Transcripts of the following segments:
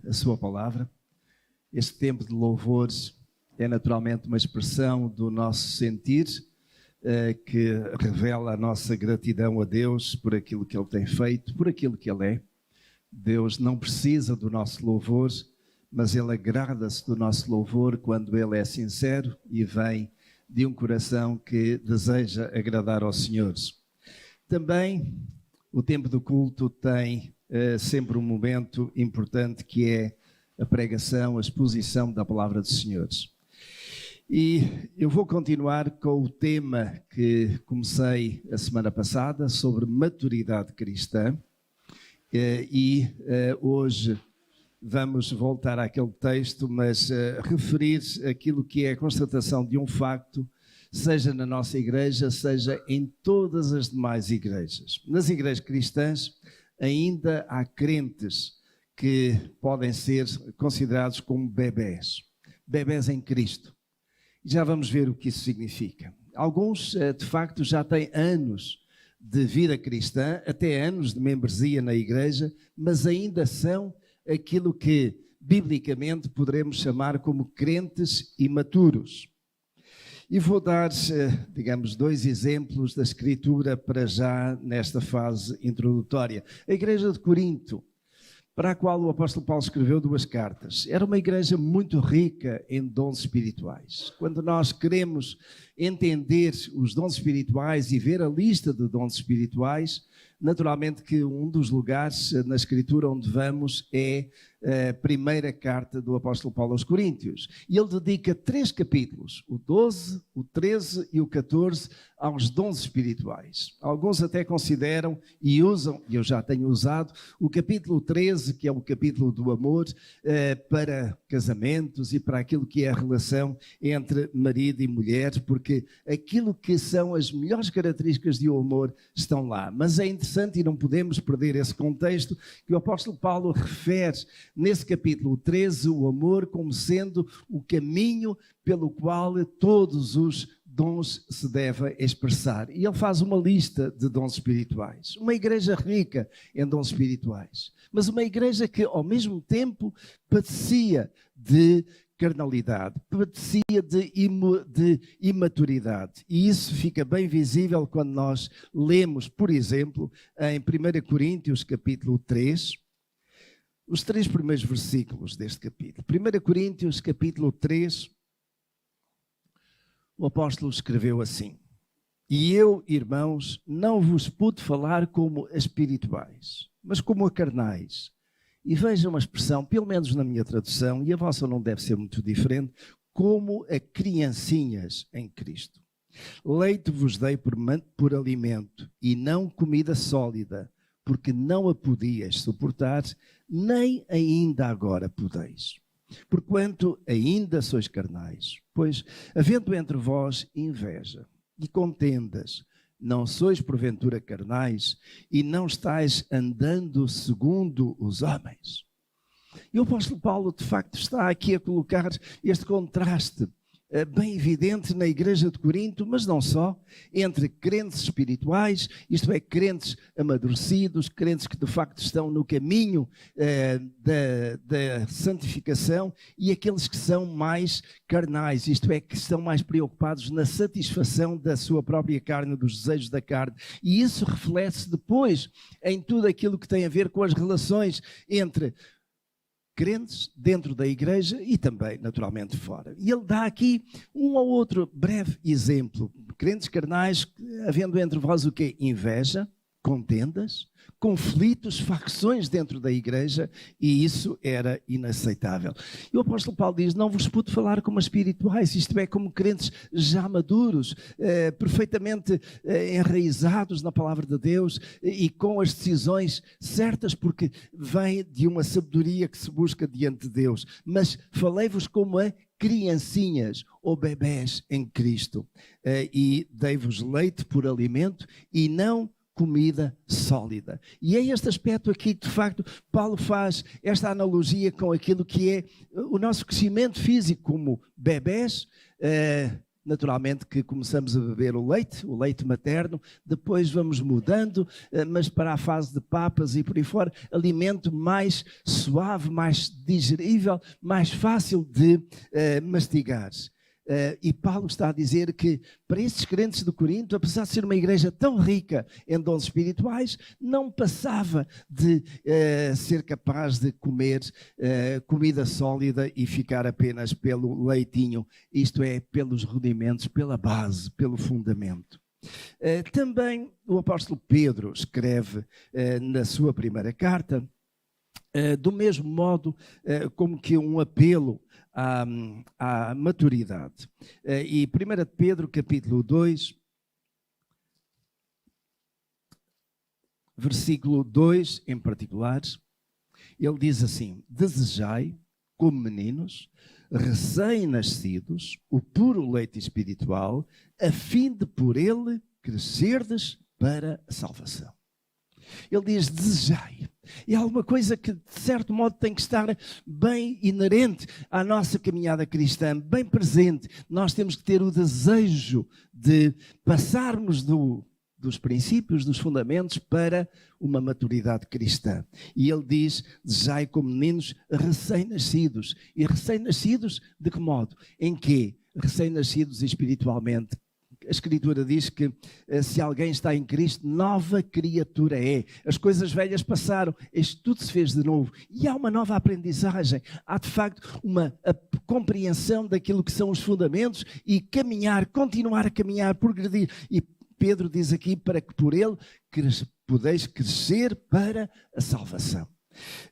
A sua palavra. Este tempo de louvores é naturalmente uma expressão do nosso sentir, que revela a nossa gratidão a Deus por aquilo que Ele tem feito, por aquilo que Ele é. Deus não precisa do nosso louvor, mas Ele agrada-se do nosso louvor quando Ele é sincero e vem de um coração que deseja agradar aos senhores. Também o tempo do culto tem sempre um momento importante, que é a pregação, a exposição da palavra dos senhores. E eu vou continuar com o tema que comecei a semana passada, sobre maturidade cristã, hoje vamos voltar àquele texto, mas referir aquilo que é a constatação de um facto, seja na nossa igreja, seja em todas as demais igrejas. Nas igrejas cristãs ainda há crentes que podem ser considerados como bebés em Cristo. Já vamos ver o que isso significa. Alguns, de facto, já têm anos de vida cristã, até anos de membresia na igreja, mas ainda são aquilo que, biblicamente, poderemos chamar como crentes imaturos. E vou dar, digamos, 2 exemplos da Escritura para já nesta fase introdutória. A igreja de Corinto, para a qual o apóstolo Paulo escreveu 2 cartas, era uma igreja muito rica em dons espirituais. Quando nós queremos entender os dons espirituais e ver a lista de dons espirituais, naturalmente que um dos lugares na Escritura onde vamos é a primeira carta do apóstolo Paulo aos Coríntios. E ele dedica 3 capítulos, o 12, o 13 e o 14, aos dons espirituais. Alguns até consideram e usam, e eu já tenho usado, o capítulo 13, que é o capítulo do amor, para casamentos e para aquilo que é a relação entre marido e mulher, porque aquilo que são as melhores características de um amor estão lá. Mas é interessante, e não podemos perder esse contexto, que o apóstolo Paulo refere nesse capítulo 13 o amor como sendo o caminho pelo qual todos os dons se devem expressar. E ele faz uma lista de dons espirituais. Uma igreja rica em dons espirituais, mas uma igreja que ao mesmo tempo padecia de carnalidade, padecia de imaturidade. E isso fica bem visível quando nós lemos, por exemplo, em 1 Coríntios capítulo 3, os 3 primeiros versículos deste capítulo. 1 Coríntios capítulo 3, o apóstolo escreveu assim: E eu, irmãos, não vos pude falar como a espirituais, mas como a carnais. E vejam uma expressão, pelo menos na minha tradução, e a vossa não deve ser muito diferente, como a criancinhas em Cristo. Leite vos dei por alimento, e não comida sólida, porque não a podias suportar, nem ainda agora podeis. Porquanto ainda sois carnais, pois, havendo entre vós inveja e contendas, não sois porventura carnais e não estáis andando segundo os homens. E o apóstolo Paulo, de facto, está aqui a colocar este contraste bem evidente na igreja de Corinto, mas não só, entre crentes espirituais, isto é, crentes amadurecidos, crentes que de facto estão no caminho da santificação, e aqueles que são mais carnais, isto é, que estão mais preocupados na satisfação da sua própria carne, dos desejos da carne. E isso reflete-se depois em tudo aquilo que tem a ver com as relações entre crentes dentro da igreja e também, naturalmente, fora. E ele dá aqui um ou outro breve exemplo. Crentes carnais, havendo entre vós o quê? Inveja, contendas, conflitos, facções dentro da igreja, e isso era inaceitável. E o apóstolo Paulo diz: não vos pude falar como espirituais, isto é, como crentes já maduros, perfeitamente enraizados na palavra de Deus e com as decisões certas, porque vem de uma sabedoria que se busca diante de Deus. Mas falei-vos como a criancinhas ou bebés em Cristo, e dei-vos leite por alimento e não comida sólida. E é este aspecto aqui que, de facto, Paulo faz esta analogia com aquilo que é o nosso crescimento físico como bebés, naturalmente que começamos a beber o leite materno, depois vamos mudando, mas para a fase de papas e por aí fora, alimento mais suave, mais digerível, mais fácil de mastigar. E Paulo está a dizer que para estes crentes de Corinto, apesar de ser uma igreja tão rica em dons espirituais, não passava de ser capaz de comer comida sólida e ficar apenas pelo leitinho, isto é, pelos rudimentos, pela base, pelo fundamento. Também o apóstolo Pedro escreve na sua primeira carta, do mesmo modo como que um apelo à maturidade. E 1 Pedro, capítulo 2, versículo 2 em particular, ele diz assim: desejai, como meninos, recém-nascidos, o puro leite espiritual, a fim de por ele crescerdes para a salvação. Ele diz desejai. É alguma coisa que, de certo modo, tem que estar bem inerente à nossa caminhada cristã, bem presente. Nós temos que ter o desejo de passarmos dos princípios, dos fundamentos, para uma maturidade cristã. E ele diz, desejai como meninos recém-nascidos. E recém-nascidos de que modo? Em quê? Recém-nascidos espiritualmente. A Escritura diz que se alguém está em Cristo, nova criatura é. As coisas velhas passaram, isto tudo se fez de novo. E há uma nova aprendizagem. Há, de facto, uma compreensão daquilo que são os fundamentos e caminhar, continuar a caminhar, progredir. E Pedro diz aqui, para que por ele podeis crescer para a salvação.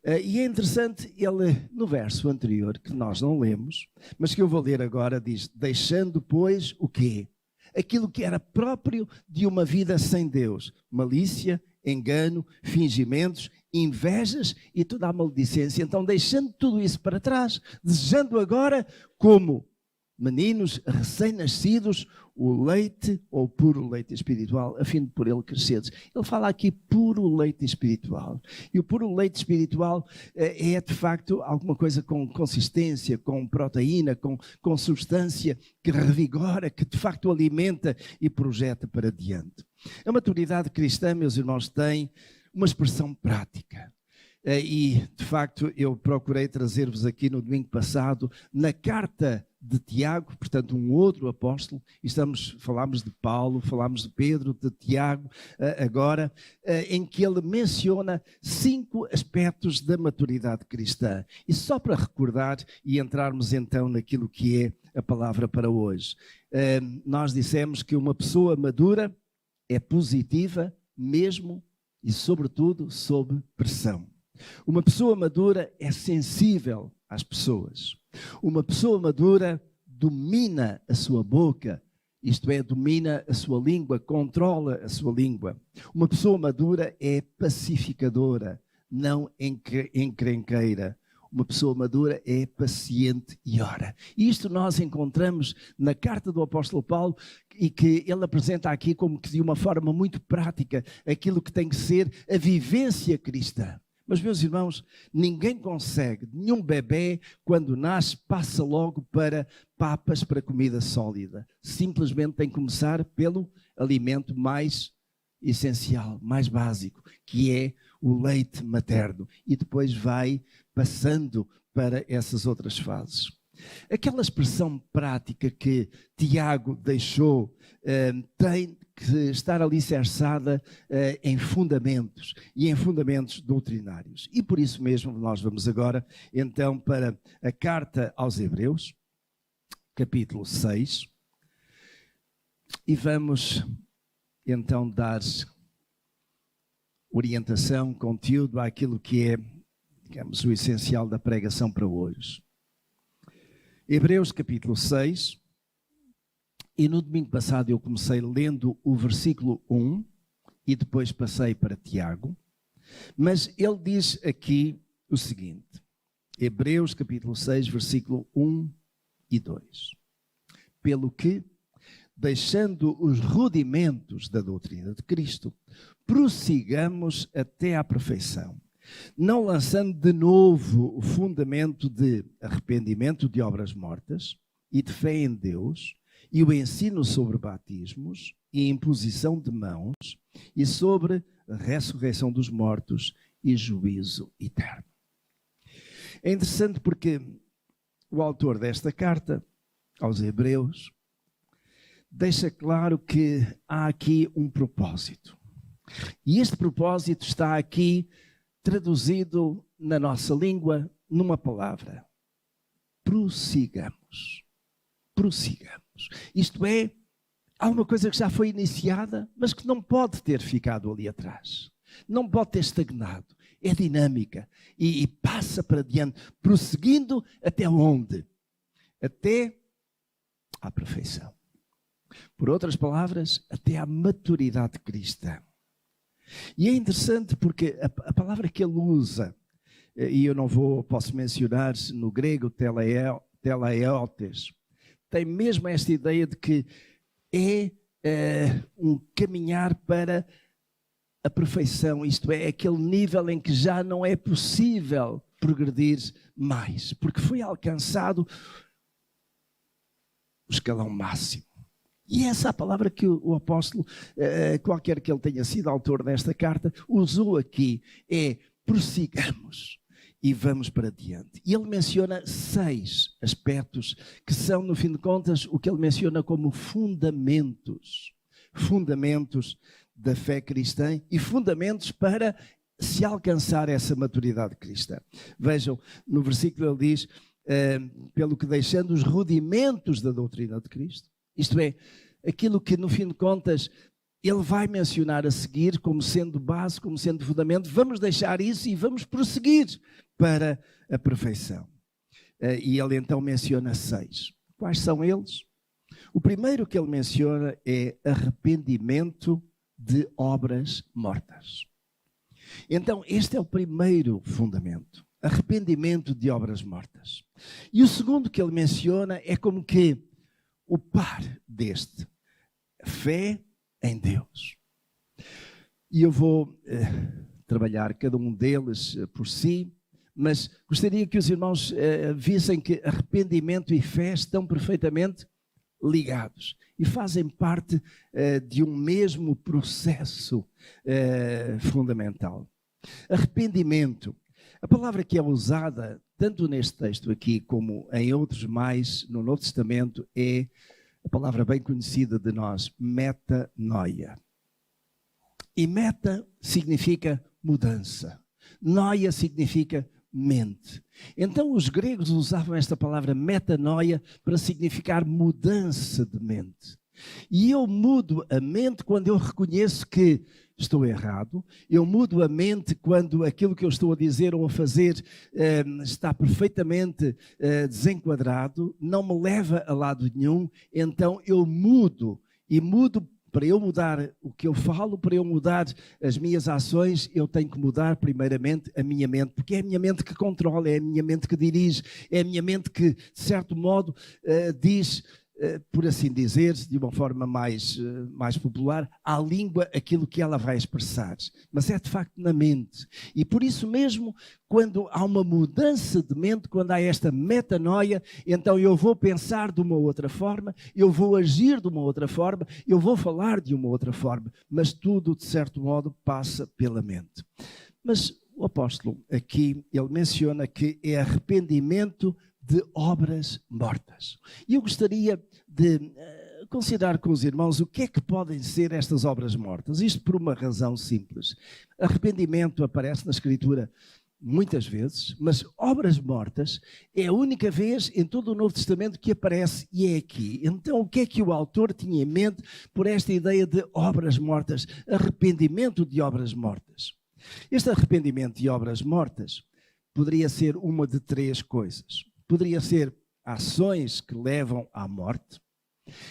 E é interessante, ele no verso anterior, que nós não lemos, mas que eu vou ler agora, diz, deixando, pois, o quê? Aquilo que era próprio de uma vida sem Deus, malícia, engano, fingimentos, invejas e toda a maledicência. Então, deixando tudo isso para trás, desejando agora, como meninos recém-nascidos, o leite ou puro leite espiritual, a fim de por ele cresceres. Ele fala aqui puro leite espiritual. E o puro leite espiritual é de facto alguma coisa com consistência, com proteína, com substância que revigora, que de facto alimenta e projeta para diante. A maturidade cristã, meus irmãos, tem uma expressão prática. E, de facto, eu procurei trazer-vos aqui no domingo passado, na carta de Tiago, portanto um outro apóstolo, e falámos de Paulo, falámos de Pedro, de Tiago, agora, em que ele menciona 5 aspectos da maturidade cristã. E só para recordar e entrarmos então naquilo que é a palavra para hoje. Nós dissemos que uma pessoa madura é positiva mesmo e sobretudo sob pressão. Uma pessoa madura é sensível às pessoas. Uma pessoa madura domina a sua boca, isto é, domina a sua língua, controla a sua língua. Uma pessoa madura é pacificadora, não encrenqueira. Uma pessoa madura é paciente e ora. Isto nós encontramos na carta do apóstolo Paulo e que ele apresenta aqui como que de uma forma muito prática aquilo que tem que ser a vivência cristã. Mas, meus irmãos, ninguém consegue, nenhum bebê, quando nasce, passa logo para papas, para comida sólida. Simplesmente tem que começar pelo alimento mais essencial, mais básico, que é o leite materno. E depois vai passando para essas outras fases. Aquela expressão prática que Tiago deixou tem que estar alicerçada em fundamentos e em fundamentos doutrinários. E por isso mesmo nós vamos agora então para a carta aos Hebreus, capítulo 6, e vamos então dar orientação, conteúdo àquilo que é, digamos, o essencial da pregação para hoje. Hebreus capítulo 6, e no domingo passado eu comecei lendo o versículo 1 e depois passei para Tiago, mas ele diz aqui o seguinte, Hebreus capítulo 6, versículo 1 e 2. Pelo que, deixando os rudimentos da doutrina de Cristo, prossigamos até à perfeição, não lançando de novo o fundamento de arrependimento de obras mortas e de fé em Deus, e o ensino sobre batismos e imposição de mãos e sobre a ressurreição dos mortos e juízo eterno. É interessante porque o autor desta carta aos Hebreus deixa claro que há aqui um propósito. E este propósito está aqui traduzido na nossa língua numa palavra: prossigamos. Prossigamos. Isto é, há uma coisa que já foi iniciada, mas que não pode ter ficado ali atrás. Não pode ter estagnado. É dinâmica e passa para diante, prosseguindo até onde? Até à perfeição. Por outras palavras, até à maturidade cristã. E é interessante porque a palavra que ele usa, e eu não posso mencionar no grego, teleiotes, tem mesmo esta ideia de que é um caminhar para a perfeição, isto é, aquele nível em que já não é possível progredir mais, porque foi alcançado o escalão máximo. E essa é a palavra que o apóstolo, qualquer que ele tenha sido autor desta carta, usou aqui, é prossigamos e vamos para diante. E ele menciona 6 aspectos que são, no fim de contas, o que ele menciona como fundamentos da fé cristã e fundamentos para se alcançar essa maturidade cristã. Vejam, no versículo ele diz, pelo que deixando os rudimentos da doutrina de Cristo, isto é, aquilo que no fim de contas ele vai mencionar a seguir como sendo base, como sendo fundamento, vamos deixar isso e vamos prosseguir para a perfeição. E ele então menciona 6. Quais são eles? O primeiro que ele menciona é arrependimento de obras mortas. Então, este é o primeiro fundamento, arrependimento de obras mortas. E o segundo que ele menciona é como que o par deste, fé em Deus. E eu vou trabalhar cada um deles por si, mas gostaria que os irmãos vissem que arrependimento e fé estão perfeitamente ligados e fazem parte de um mesmo processo fundamental. Arrependimento. A palavra que é usada tanto neste texto aqui como em outros mais no Novo Testamento é a palavra bem conhecida de nós, metanoia. E meta significa mudança. Noia significa mente. Então os gregos usavam esta palavra metanoia para significar mudança de mente. E eu mudo a mente quando eu reconheço que estou errado, eu mudo a mente quando aquilo que eu estou a dizer ou a fazer está perfeitamente desenquadrado, não me leva a lado nenhum, então eu mudo, e mudo. Para eu mudar o que eu falo, para eu mudar as minhas ações, eu tenho que mudar primeiramente a minha mente, porque é a minha mente que controla, é a minha mente que dirige, é a minha mente que, de certo modo, diz, por assim dizer, de uma forma mais popular, à língua aquilo que ela vai expressar. Mas é de facto na mente. E por isso mesmo, quando há uma mudança de mente, quando há esta metanoia, então eu vou pensar de uma outra forma, eu vou agir de uma outra forma, eu vou falar de uma outra forma, mas tudo, de certo modo, passa pela mente. Mas o apóstolo aqui, ele menciona que é arrependimento de obras mortas. E eu gostaria de considerar com os irmãos o que é que podem ser estas obras mortas. Isto por uma razão simples. Arrependimento aparece na Escritura muitas vezes, mas obras mortas é a única vez em todo o Novo Testamento que aparece e é aqui. Então o que é que o autor tinha em mente por esta ideia de obras mortas? Arrependimento de obras mortas. Este arrependimento de obras mortas poderia ser uma de 3 coisas. Poderia ser ações que levam à morte.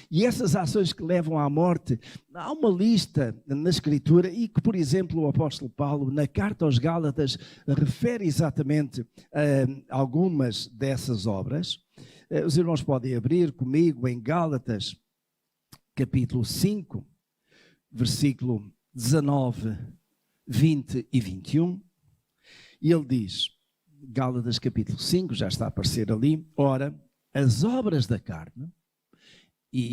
E essas ações que levam à morte, há uma lista na Escritura e que, por exemplo, o apóstolo Paulo, na carta aos Gálatas, refere exatamente a algumas dessas obras. Os irmãos podem abrir comigo em Gálatas, capítulo 5, versículo 19, 20 e 21. E ele diz... Gálatas capítulo 5, já está a aparecer ali. Ora, as obras da carne,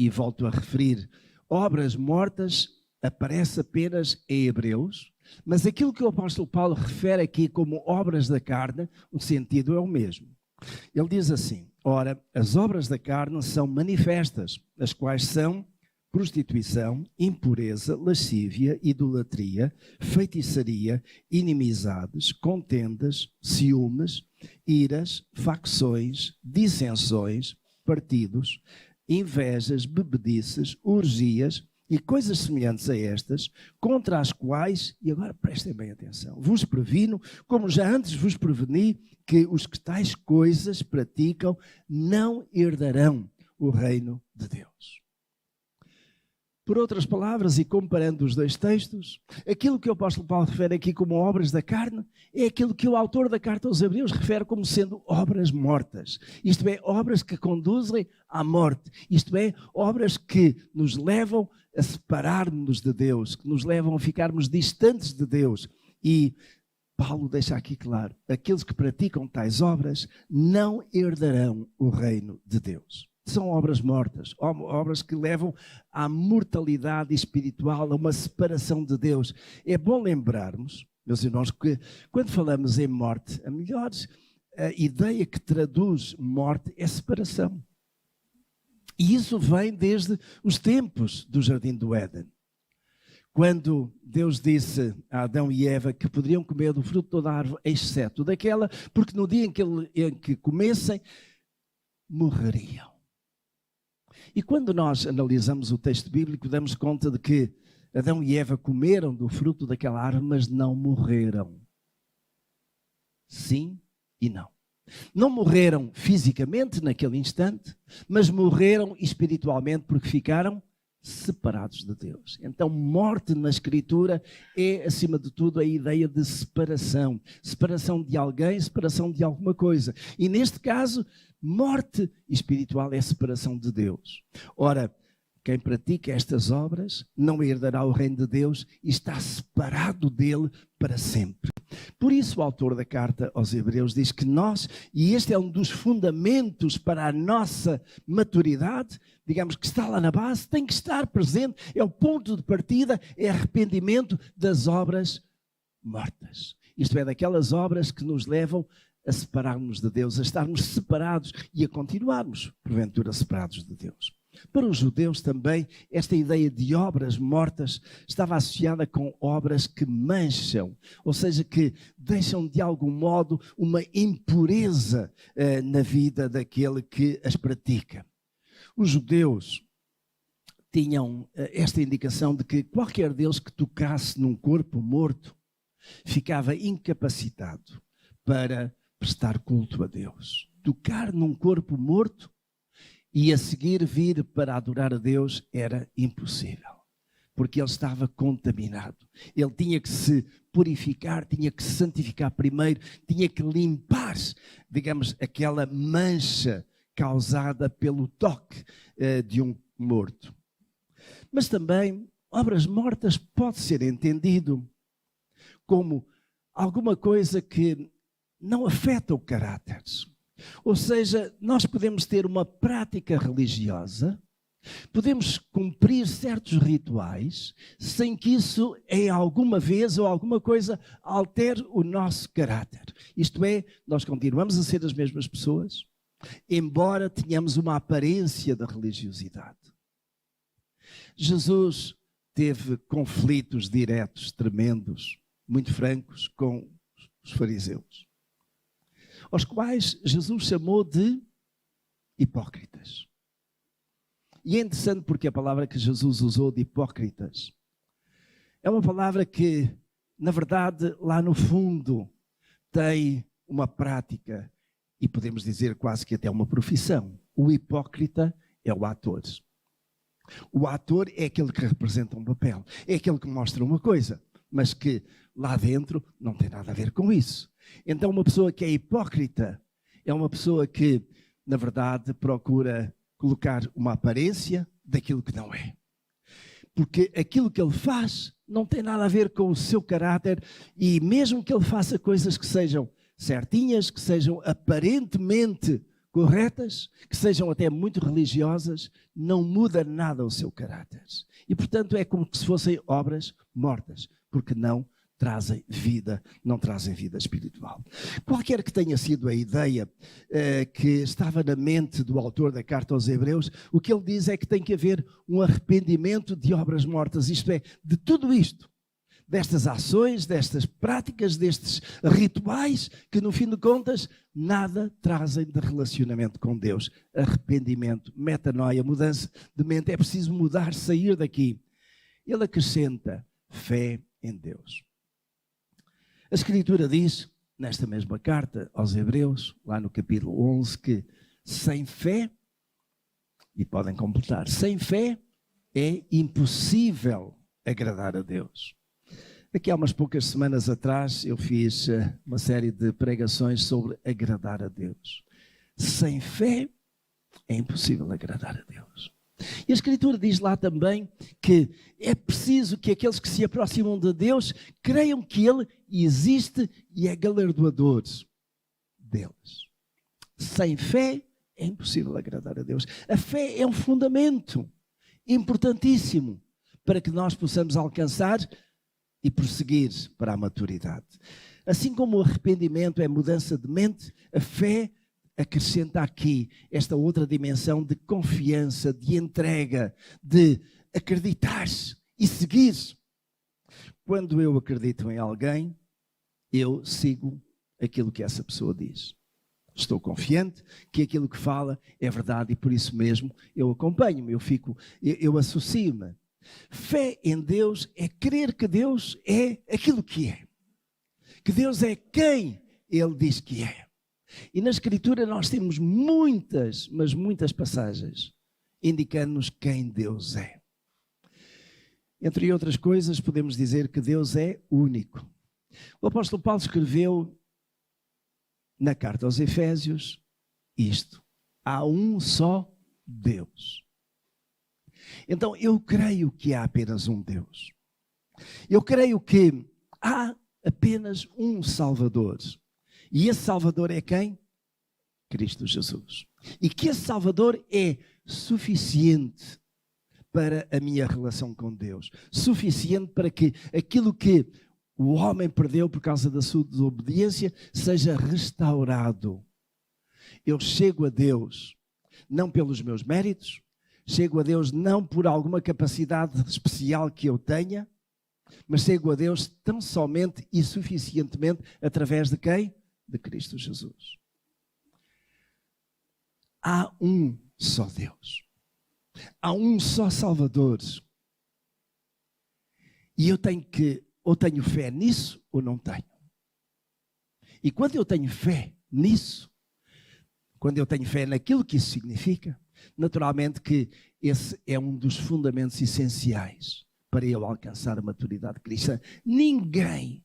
e volto a referir, obras mortas aparece apenas em Hebreus, mas aquilo que o apóstolo Paulo refere aqui como obras da carne, o sentido é o mesmo. Ele diz assim: ora, as obras da carne são manifestas, as quais são prostituição, impureza, lascívia, idolatria, feitiçaria, inimizades, contendas, ciúmes, iras, facções, dissensões, partidos, invejas, bebedices, orgias e coisas semelhantes a estas, contra as quais, e agora prestem bem atenção, vos previno, como já antes vos preveni, que os que tais coisas praticam não herdarão o reino de Deus. Por outras palavras, e comparando os dois textos, aquilo que o apóstolo Paulo refere aqui como obras da carne é aquilo que o autor da carta aos Hebreus refere como sendo obras mortas. Isto é, obras que conduzem à morte. Isto é, obras que nos levam a separar-nos de Deus, que nos levam a ficarmos distantes de Deus. E Paulo deixa aqui claro, aqueles que praticam tais obras não herdarão o reino de Deus. São obras mortas, obras que levam à mortalidade espiritual, a uma separação de Deus. É bom lembrarmos, meus irmãos, que quando falamos em morte, a melhor ideia que traduz morte é separação. E isso vem desde os tempos do Jardim do Éden. Quando Deus disse a Adão e Eva que poderiam comer do fruto da árvore, exceto daquela, porque no dia em que comessem, morreriam. E quando nós analisamos o texto bíblico, damos conta de que Adão e Eva comeram do fruto daquela árvore, mas não morreram. Sim e não. Não morreram fisicamente naquele instante, mas morreram espiritualmente porque ficaram separados de Deus. Então, morte na Escritura é, acima de tudo, a ideia de separação. Separação de alguém, separação de alguma coisa. E neste caso, morte espiritual é separação de Deus. Ora, quem pratica estas obras não herdará o reino de Deus e está separado dele para sempre. Por isso o autor da carta aos Hebreus diz que nós, e este é um dos fundamentos para a nossa maturidade, digamos que está lá na base, tem que estar presente, é o ponto de partida, é arrependimento das obras mortas. Isto é, daquelas obras que nos levam a separarmos de Deus, a estarmos separados e a continuarmos, porventura, separados de Deus. Para os judeus também, esta ideia de obras mortas estava associada com obras que mancham, ou seja, que deixam de algum modo uma impureza na vida daquele que as pratica. Os judeus tinham esta indicação de que qualquer deus que tocasse num corpo morto ficava incapacitado para prestar culto a Deus. Tocar num corpo morto e a seguir vir para adorar a Deus era impossível, porque ele estava contaminado. Ele tinha que se purificar, tinha que se santificar primeiro, tinha que limpar, digamos, aquela mancha causada pelo toque de um morto. Mas também, obras mortas pode ser entendido como alguma coisa que não afeta o caráter. Ou seja, nós podemos ter uma prática religiosa, podemos cumprir certos rituais, sem que isso em alguma vez ou alguma coisa altere o nosso caráter. Isto é, nós continuamos a ser as mesmas pessoas, embora tenhamos uma aparência da religiosidade. Jesus teve conflitos diretos, tremendos, muito francos com os fariseus, aos quais Jesus chamou de hipócritas. E é interessante porque a palavra que Jesus usou de hipócritas é uma palavra que, na verdade, lá no fundo, tem uma prática e podemos dizer quase que até uma profissão. O hipócrita é o ator. O ator é aquele que representa um papel, é aquele que mostra uma coisa, mas que lá dentro não tem nada a ver com isso. Então uma pessoa que é hipócrita é uma pessoa que, na verdade, procura colocar uma aparência daquilo que não é. Porque aquilo que ele faz não tem nada a ver com o seu caráter e mesmo que ele faça coisas que sejam certinhas, que sejam aparentemente corretas, que sejam até muito religiosas, não muda nada o seu caráter. E, portanto, é como se fossem obras mortas, porque não trazem vida, não trazem vida espiritual. Qualquer que tenha sido a ideia que estava na mente do autor da carta aos Hebreus, o que ele diz é que tem que haver um arrependimento de obras mortas, isto é, de tudo isto, destas ações, destas práticas, destes rituais, que no fim de contas nada trazem de relacionamento com Deus. Arrependimento, metanoia, mudança de mente, é preciso mudar, sair daqui. Ele acrescenta fé em Deus. A Escritura diz, nesta mesma carta aos Hebreus, lá no capítulo 11, que sem fé, e podem completar, sem fé é impossível agradar a Deus. Aqui há umas poucas semanas atrás eu fiz uma série de pregações sobre agradar a Deus. Sem fé é impossível agradar a Deus. E a Escritura diz lá também que é preciso que aqueles que se aproximam de Deus creiam que Ele existe e é galardoador deles. Sem fé é impossível agradar a Deus. A fé é um fundamento importantíssimo para que nós possamos alcançar e prosseguir para a maturidade. Assim como o arrependimento é mudança de mente, a fé acrescenta aqui esta outra dimensão de confiança, de entrega, de acreditar e seguir. Quando eu acredito em alguém, eu sigo aquilo que essa pessoa diz. Estou confiante que aquilo que fala é verdade e por isso mesmo eu acompanho-me, eu associo-me. Fé em Deus é crer que Deus é aquilo que é. Que Deus é quem Ele diz que é. E na Escritura nós temos muitas, mas muitas passagens indicando-nos quem Deus é. Entre outras coisas, podemos dizer que Deus é único. O apóstolo Paulo escreveu na carta aos Efésios isto: há um só Deus. Então eu creio que há apenas um Deus. Eu creio que há apenas um Salvador. E esse Salvador é quem? Cristo Jesus. E que esse Salvador é suficiente para a minha relação com Deus. Suficiente para que aquilo que o homem perdeu por causa da sua desobediência seja restaurado. Eu chego a Deus não pelos meus méritos, chego a Deus não por alguma capacidade especial que eu tenha, mas chego a Deus tão somente e suficientemente através de quem? De Cristo Jesus. Há um só Deus. Há um só Salvador. E eu tenho que, ou tenho fé nisso, ou não tenho. E quando eu tenho fé nisso, quando eu tenho fé naquilo que isso significa, naturalmente que esse é um dos fundamentos essenciais para eu alcançar a maturidade cristã. Ninguém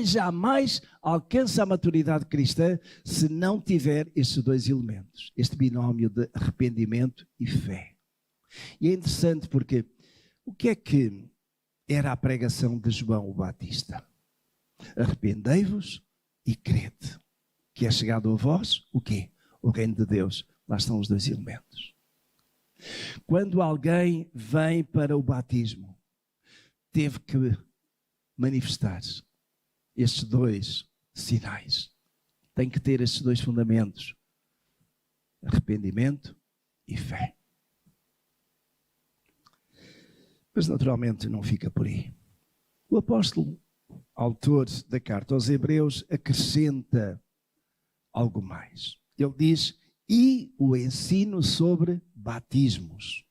jamais alcança a maturidade cristã se não tiver estes dois elementos, este binómio de arrependimento e fé. E é interessante porque o que é que era a pregação de João o Batista? Arrependei-vos e crede, que é chegado a vós o quê? O reino de Deus. Lá estão os dois elementos. Quando alguém vem para o batismo, teve que manifestar estes dois sinais. Tem que ter estes dois fundamentos: arrependimento e fé. Mas naturalmente não fica por aí. O apóstolo, autor da carta aos Hebreus, acrescenta algo mais. Ele diz: e o ensino sobre batismos.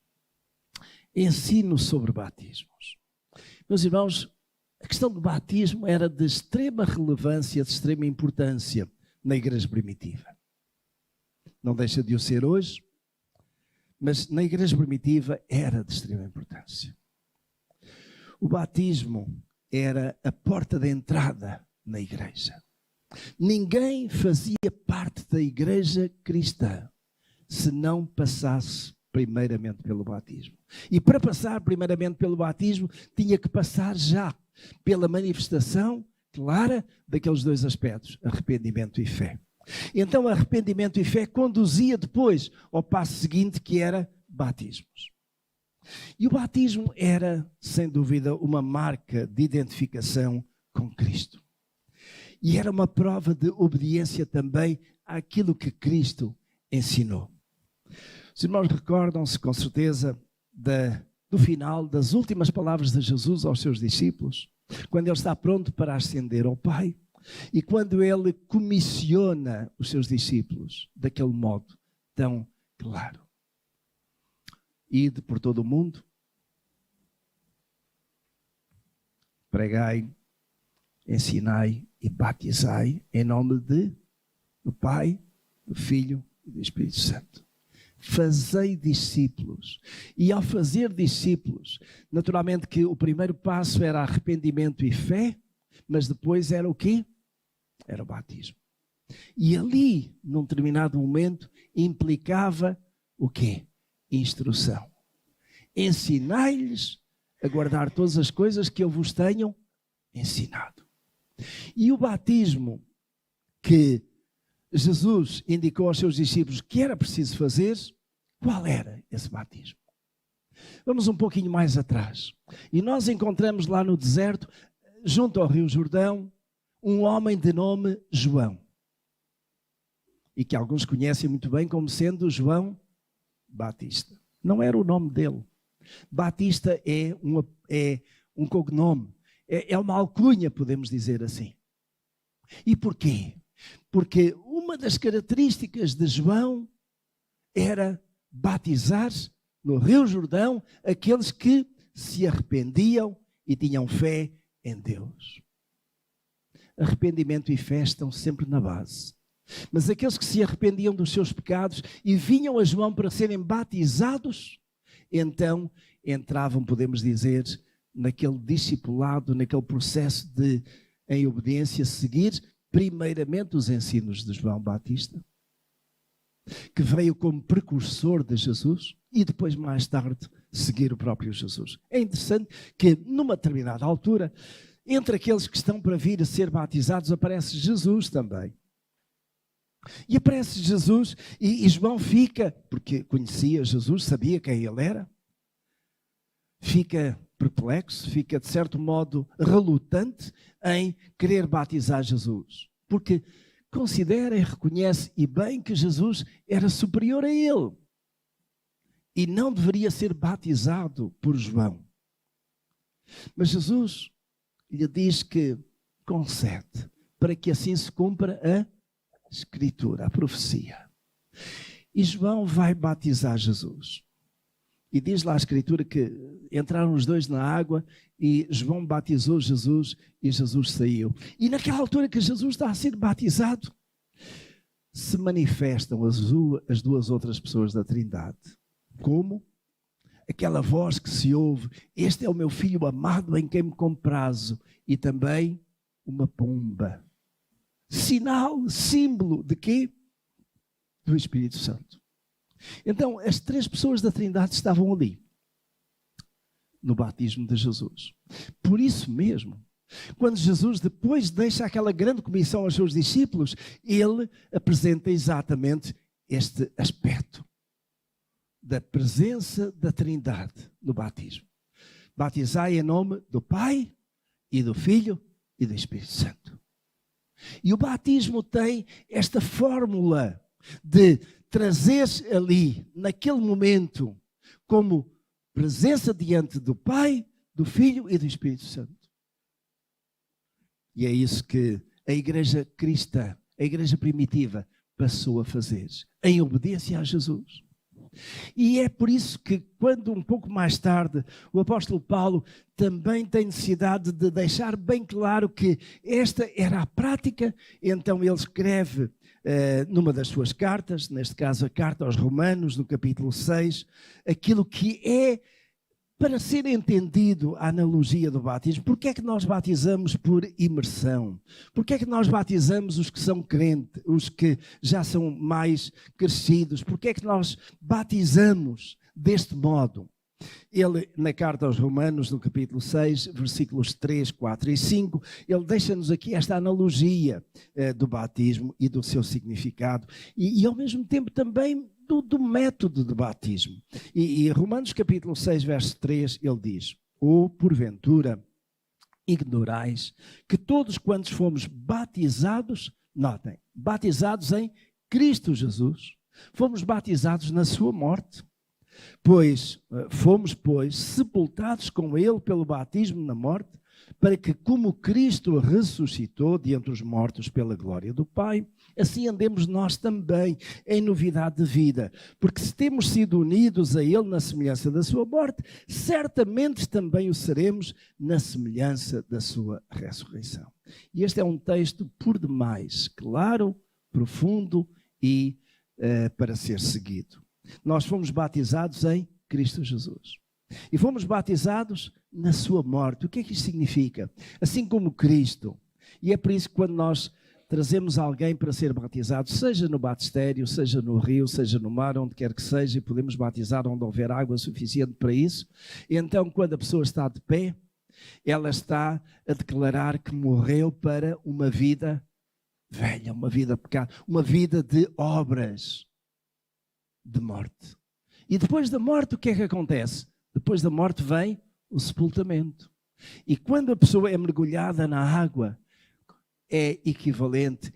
Ensino sobre batismos. Meus irmãos, a questão do batismo era de extrema relevância, de extrema importância na igreja primitiva. Não deixa de o ser hoje, mas na igreja primitiva era de extrema importância. O batismo era a porta de entrada na igreja. Ninguém fazia parte da igreja cristã se não passasse primeiramente pelo batismo. E para passar primeiramente pelo batismo, tinha que passar já pela manifestação clara daqueles dois aspectos, arrependimento e fé. Então, arrependimento e fé conduzia depois ao passo seguinte, que era batismos. E o batismo era, sem dúvida, uma marca de identificação com Cristo. E era uma prova de obediência também àquilo que Cristo ensinou. Os irmãos recordam-se, com certeza, do final, das últimas palavras de Jesus aos seus discípulos, quando ele está pronto para ascender ao Pai e quando ele comissiona os seus discípulos daquele modo tão claro. Ide por todo o mundo, pregai, ensinai e batizai em nome do Pai, do Filho e do Espírito Santo. Fazei discípulos. E ao fazer discípulos, naturalmente que o primeiro passo era arrependimento e fé, mas depois era o quê? Era o batismo. E ali, num determinado momento, implicava o quê? Instrução. Ensinai-lhes a guardar todas as coisas que eu vos tenho ensinado. E o batismo que Jesus indicou aos seus discípulos que era preciso fazer, qual era esse batismo? Vamos um pouquinho mais atrás. E nós encontramos lá no deserto, junto ao Rio Jordão, um homem de nome João. E que alguns conhecem muito bem como sendo João Batista. Não era o nome dele. Batista é um cognome. É uma alcunha, podemos dizer assim. E porquê? Porque uma das características de João era batizar no Rio Jordão aqueles que se arrependiam e tinham fé em Deus. Arrependimento e fé estão sempre na base. Mas aqueles que se arrependiam dos seus pecados e vinham a João para serem batizados, então entravam, podemos dizer, naquele discipulado, naquele processo de, em obediência, seguir primeiramente os ensinos de João Batista, que veio como precursor de Jesus e depois, mais tarde, seguir o próprio Jesus. É interessante que, numa determinada altura, entre aqueles que estão para vir a ser batizados, aparece Jesus também. E aparece Jesus e João fica, porque conhecia Jesus, sabia quem ele era, fica perplexo, fica de certo modo relutante em querer batizar Jesus, porque considera e reconhece e bem que Jesus era superior a ele e não deveria ser batizado por João. Mas Jesus lhe diz que concede para que assim se cumpra a Escritura, a profecia. E João vai batizar Jesus. E diz lá a Escritura que entraram os dois na água e João batizou Jesus e Jesus saiu. E naquela altura que Jesus está a ser batizado, se manifestam as duas outras pessoas da Trindade. Como? Aquela voz que se ouve, este é o meu filho amado em quem me comprazo. E também uma pomba. Sinal, símbolo de quê? Do Espírito Santo. Então, as três pessoas da Trindade estavam ali, no batismo de Jesus. Por isso mesmo, quando Jesus depois deixa aquela grande comissão aos seus discípulos, ele apresenta exatamente este aspecto da presença da Trindade no batismo. Batizai em nome do Pai e do Filho e do Espírito Santo. E o batismo tem esta fórmula de trazer ali, naquele momento, como presença diante do Pai, do Filho e do Espírito Santo. E é isso que a igreja cristã, a igreja primitiva, passou a fazer, em obediência a Jesus. E é por isso que, quando um pouco mais tarde, o apóstolo Paulo também tem necessidade de deixar bem claro que esta era a prática, então ele escreve numa das suas cartas, neste caso a carta aos Romanos, no capítulo 6, aquilo que é, para ser entendido a analogia do batismo. Porque é que nós batizamos por imersão? Porque é que nós batizamos os que são crentes, os que já são mais crescidos? Porque é que nós batizamos deste modo? Ele, na carta aos Romanos, no capítulo 6, versículos 3, 4 e 5, ele deixa-nos aqui esta analogia do batismo e do seu significado e ao mesmo tempo também do método de batismo. E Romanos capítulo 6, verso 3, ele diz: ou porventura ignorais que todos quantos fomos batizados, notem, batizados em Cristo Jesus, fomos batizados na sua morte. Fomos, sepultados com ele pelo batismo na morte, para que, como Cristo ressuscitou de entre os mortos pela glória do Pai, assim andemos nós também em novidade de vida. Porque se temos sido unidos a ele na semelhança da sua morte, certamente também o seremos na semelhança da sua ressurreição. E este é um texto por demais claro, profundo e para ser seguido. Nós fomos batizados em Cristo Jesus. E fomos batizados na sua morte. O que é que isto significa? Assim como Cristo. E é por isso que quando nós trazemos alguém para ser batizado, seja no batistério, seja no rio, seja no mar, onde quer que seja, e podemos batizar onde houver água suficiente para isso, então quando a pessoa está de pé, ela está a declarar que morreu para uma vida velha, uma vida de pecado, uma vida de obras de morte. E depois da morte, o que é que acontece? Depois da morte vem o sepultamento. E quando a pessoa é mergulhada na água, é equivalente,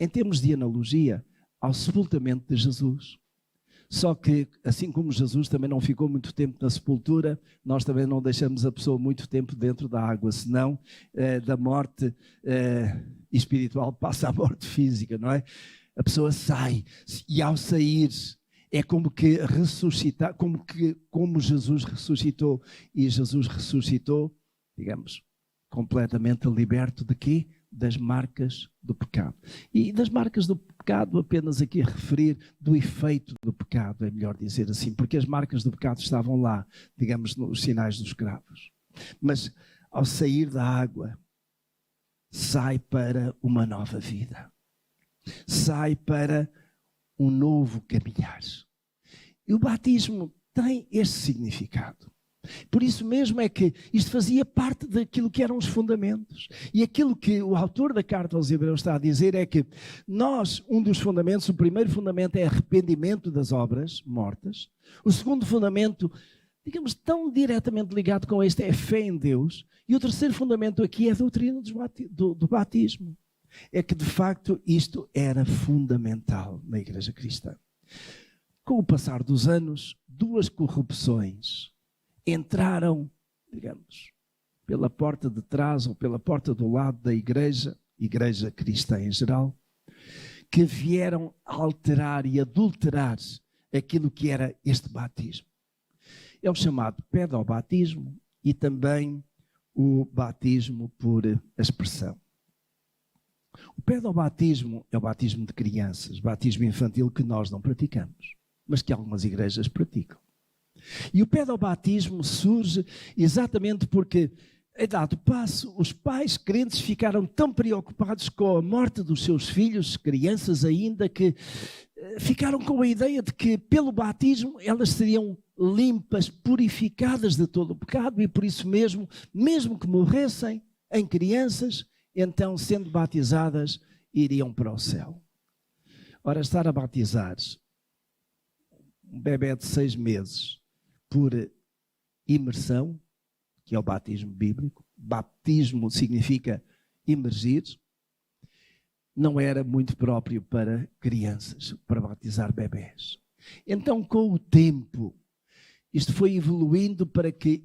em termos de analogia, ao sepultamento de Jesus. Só que, assim como Jesus também não ficou muito tempo na sepultura, nós também não deixamos a pessoa muito tempo dentro da água, senão da morte espiritual passa à morte física, não é? A pessoa sai, e ao sair é como que ressuscitar, como Jesus ressuscitou, e Jesus ressuscitou, digamos, completamente liberto de quê? Das marcas do pecado. E das marcas do pecado, apenas aqui a referir do efeito do pecado, é melhor dizer assim, porque as marcas do pecado estavam lá, digamos, nos sinais dos cravos. Mas ao sair da água, sai para uma nova vida. Sai para um novo caminhar. E o batismo tem este significado. Por isso mesmo é que isto fazia parte daquilo que eram os fundamentos. E aquilo que o autor da carta aos Hebreus está a dizer é que nós, um dos fundamentos, o primeiro fundamento é arrependimento das obras mortas. O segundo fundamento, digamos, tão diretamente ligado com este, é fé em Deus. E o terceiro fundamento aqui é a doutrina do batismo. É que, de facto, isto era fundamental na Igreja Cristã. Com o passar dos anos, duas corrupções entraram, digamos, pela porta de trás ou pela porta do lado da igreja cristã em geral, que vieram alterar e adulterar aquilo que era este batismo. É o chamado pedobatismo e também o batismo por aspersão. O pedobatismo é o batismo de crianças, batismo infantil que nós não praticamos, mas que algumas igrejas praticam. E o pedobatismo surge exatamente porque, a dado passo, os pais crentes ficaram tão preocupados com a morte dos seus filhos, crianças ainda, que ficaram com a ideia de que pelo batismo elas seriam limpas, purificadas de todo o pecado e por isso mesmo que morressem em crianças, então sendo batizadas iriam para o céu. Ora, estar a batizar um bebê de 6 meses por imersão, que é o batismo bíblico, batismo significa imergir, não era muito próprio para crianças, para batizar bebés. Então, com o tempo, isto foi evoluindo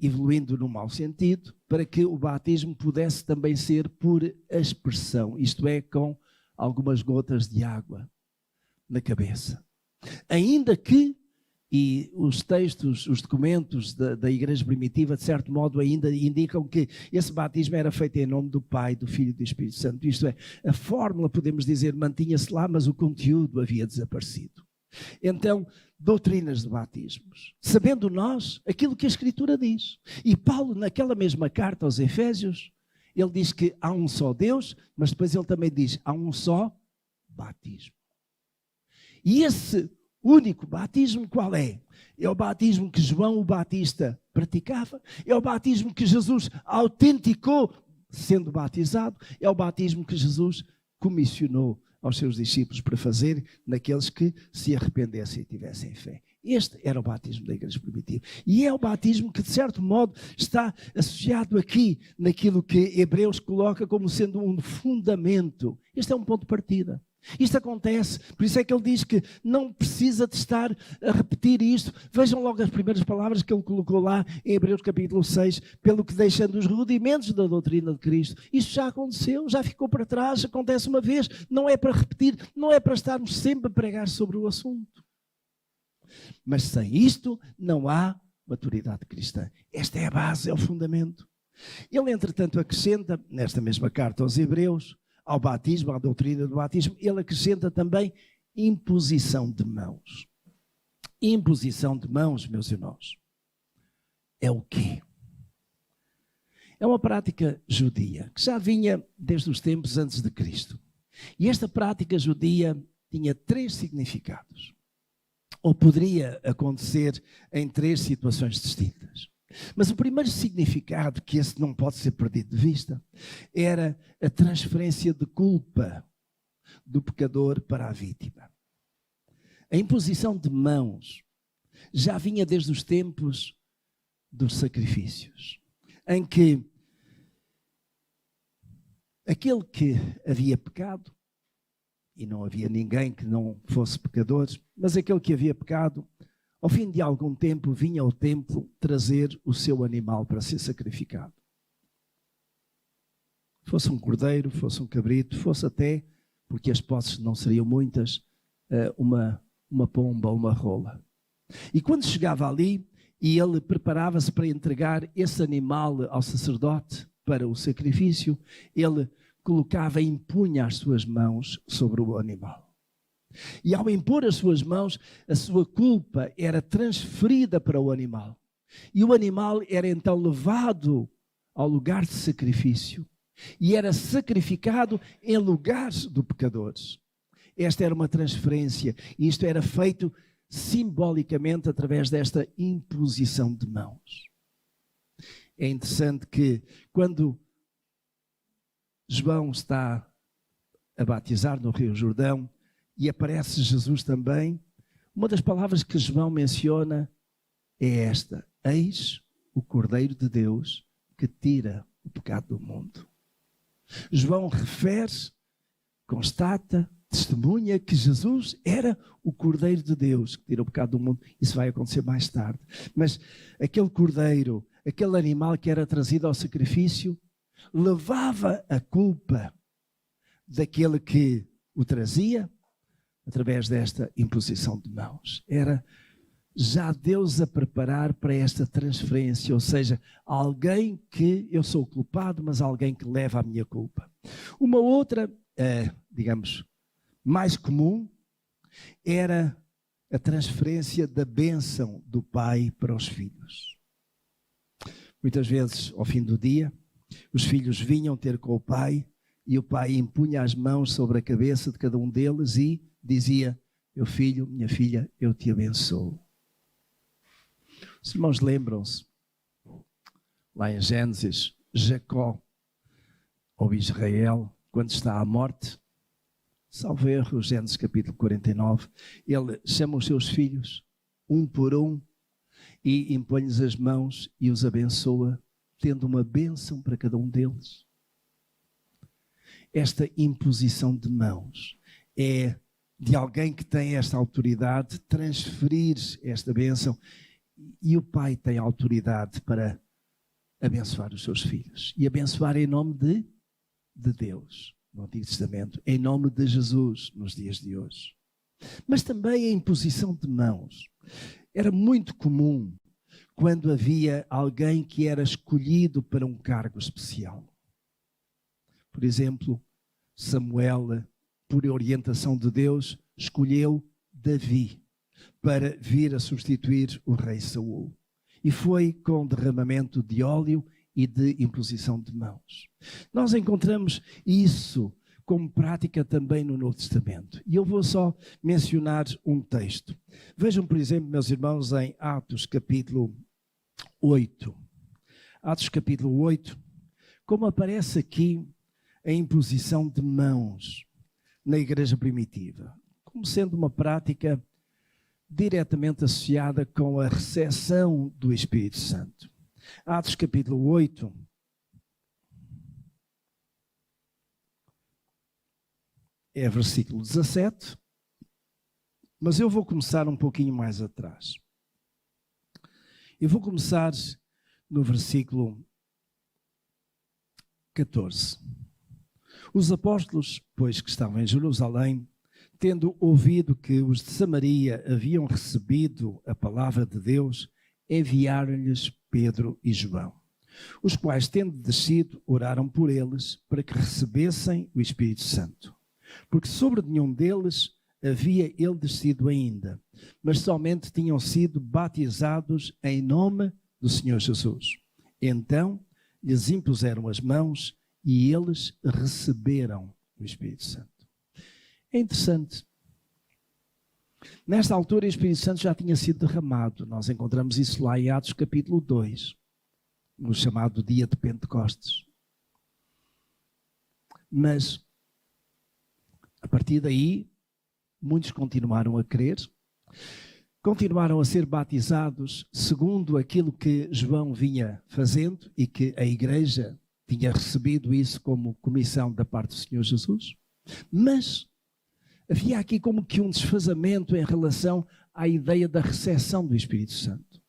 evoluindo no mau sentido, para que o batismo pudesse também ser por aspersão, isto é, com algumas gotas de água na cabeça. Ainda que, e os textos, os documentos da igreja primitiva, de certo modo, ainda indicam que esse batismo era feito em nome do Pai, do Filho e do Espírito Santo. Isto é, a fórmula, podemos dizer, mantinha-se lá, mas o conteúdo havia desaparecido. Então, doutrinas de batismos, sabendo nós aquilo que a Escritura diz. E Paulo, naquela mesma carta aos Efésios, ele diz que há um só Deus, mas depois ele também diz, há um só batismo. E esse O único batismo qual é? É o batismo que João o Batista praticava, é o batismo que Jesus autenticou sendo batizado, é o batismo que Jesus comissionou aos seus discípulos para fazer naqueles que se arrependessem e tivessem fé. Este era o batismo da igreja primitiva. E é o batismo que, de certo modo, está associado aqui naquilo que Hebreus coloca como sendo um fundamento. Este é um ponto de partida. Isto acontece, por isso é que ele diz que não precisa de estar a repetir isto. Vejam logo as primeiras palavras que ele colocou lá em Hebreus capítulo 6, pelo que deixando os rudimentos da doutrina de Cristo. Isto já aconteceu, já ficou para trás, acontece uma vez, não é para repetir, não é para estarmos sempre a pregar sobre o assunto. Mas sem isto não há maturidade cristã. Esta é a base, é o fundamento. Ele, entretanto, acrescenta, nesta mesma carta aos Hebreus, ao batismo, à doutrina do batismo, ele acrescenta também imposição de mãos. Imposição de mãos, meus irmãos, é o quê? É uma prática judia, que já vinha desde os tempos antes de Cristo. E esta prática judia tinha 3 significados. Ou poderia acontecer em 3 situações distintas. Mas o primeiro significado, que esse não pode ser perdido de vista, era a transferência de culpa do pecador para a vítima. A imposição de mãos já vinha desde os tempos dos sacrifícios, em que aquele que havia pecado, e não havia ninguém que não fosse pecador, mas aquele que havia pecado, ao fim de algum tempo, vinha ao templo trazer o seu animal para ser sacrificado. Fosse um cordeiro, fosse um cabrito, fosse até, porque as posses não seriam muitas, uma pomba ou uma rola. E quando chegava ali, e ele preparava-se para entregar esse animal ao sacerdote para o sacrifício, ele colocava e impunha as suas mãos sobre o animal. E ao impor as suas mãos, a sua culpa era transferida para o animal. E o animal era então levado ao lugar de sacrifício. E era sacrificado em lugares do pecadores. Esta era uma transferência. E isto era feito simbolicamente através desta imposição de mãos. É interessante que quando João está a batizar no Rio Jordão, e aparece Jesus também, uma das palavras que João menciona é esta: eis o Cordeiro de Deus que tira o pecado do mundo. João refere, constata, testemunha que Jesus era o Cordeiro de Deus que tira o pecado do mundo. Isso vai acontecer mais tarde. Mas aquele cordeiro, aquele animal que era trazido ao sacrifício, levava a culpa daquele que o trazia, através desta imposição de mãos. Era já Deus a preparar para esta transferência, ou seja, alguém que eu sou culpado, mas alguém que leva a minha culpa. Uma outra, digamos, mais comum, era a transferência da bênção do pai para os filhos. Muitas vezes, ao fim do dia, os filhos vinham ter com o pai e o pai impunha as mãos sobre a cabeça de cada um deles e dizia: meu filho, minha filha, eu te abençoo. Os irmãos lembram-se, lá em Gênesis, Jacó, ou Israel, quando está à morte, salvo erro, Gênesis capítulo 49, ele chama os seus filhos, um por um, e impõe-lhes as mãos e os abençoa, tendo uma bênção para cada um deles. Esta imposição de mãos é de alguém que tem esta autoridade de transferir esta bênção, e o pai tem autoridade para abençoar os seus filhos, e abençoar em nome de Deus, no Antigo Testamento, em nome de Jesus, nos dias de hoje. Mas também a imposição de mãos era muito comum quando havia alguém que era escolhido para um cargo especial. Por exemplo, Samuel, por orientação de Deus, escolheu Davi para vir a substituir o rei Saul. E foi com derramamento de óleo e de imposição de mãos. Nós encontramos isso como prática também no Novo Testamento. E eu vou só mencionar um texto. Vejam, por exemplo, meus irmãos, em Atos capítulo 8. Atos capítulo 8, como aparece aqui a imposição de mãos na igreja primitiva, como sendo uma prática diretamente associada com a recepção do Espírito Santo. Atos capítulo 8, é versículo 17, mas eu vou começar um pouquinho mais atrás. Eu vou começar no versículo 14. Os apóstolos, pois que estavam em Jerusalém, tendo ouvido que os de Samaria haviam recebido a palavra de Deus, enviaram-lhes Pedro e João, os quais, tendo descido, oraram por eles para que recebessem o Espírito Santo. Porque sobre nenhum deles havia ele descido ainda, mas somente tinham sido batizados em nome do Senhor Jesus. Então lhes impuseram as mãos e eles receberam o Espírito Santo. É interessante. Nesta altura o Espírito Santo já tinha sido derramado. Nós encontramos isso lá em Atos capítulo 2, no chamado dia de Pentecostes. Mas a partir daí, muitos continuaram a crer, continuaram a ser batizados segundo aquilo que João vinha fazendo e que a igreja tinha recebido isso como comissão da parte do Senhor Jesus. Mas havia aqui como que um desfazamento em relação à ideia da recepção do Espírito Santo.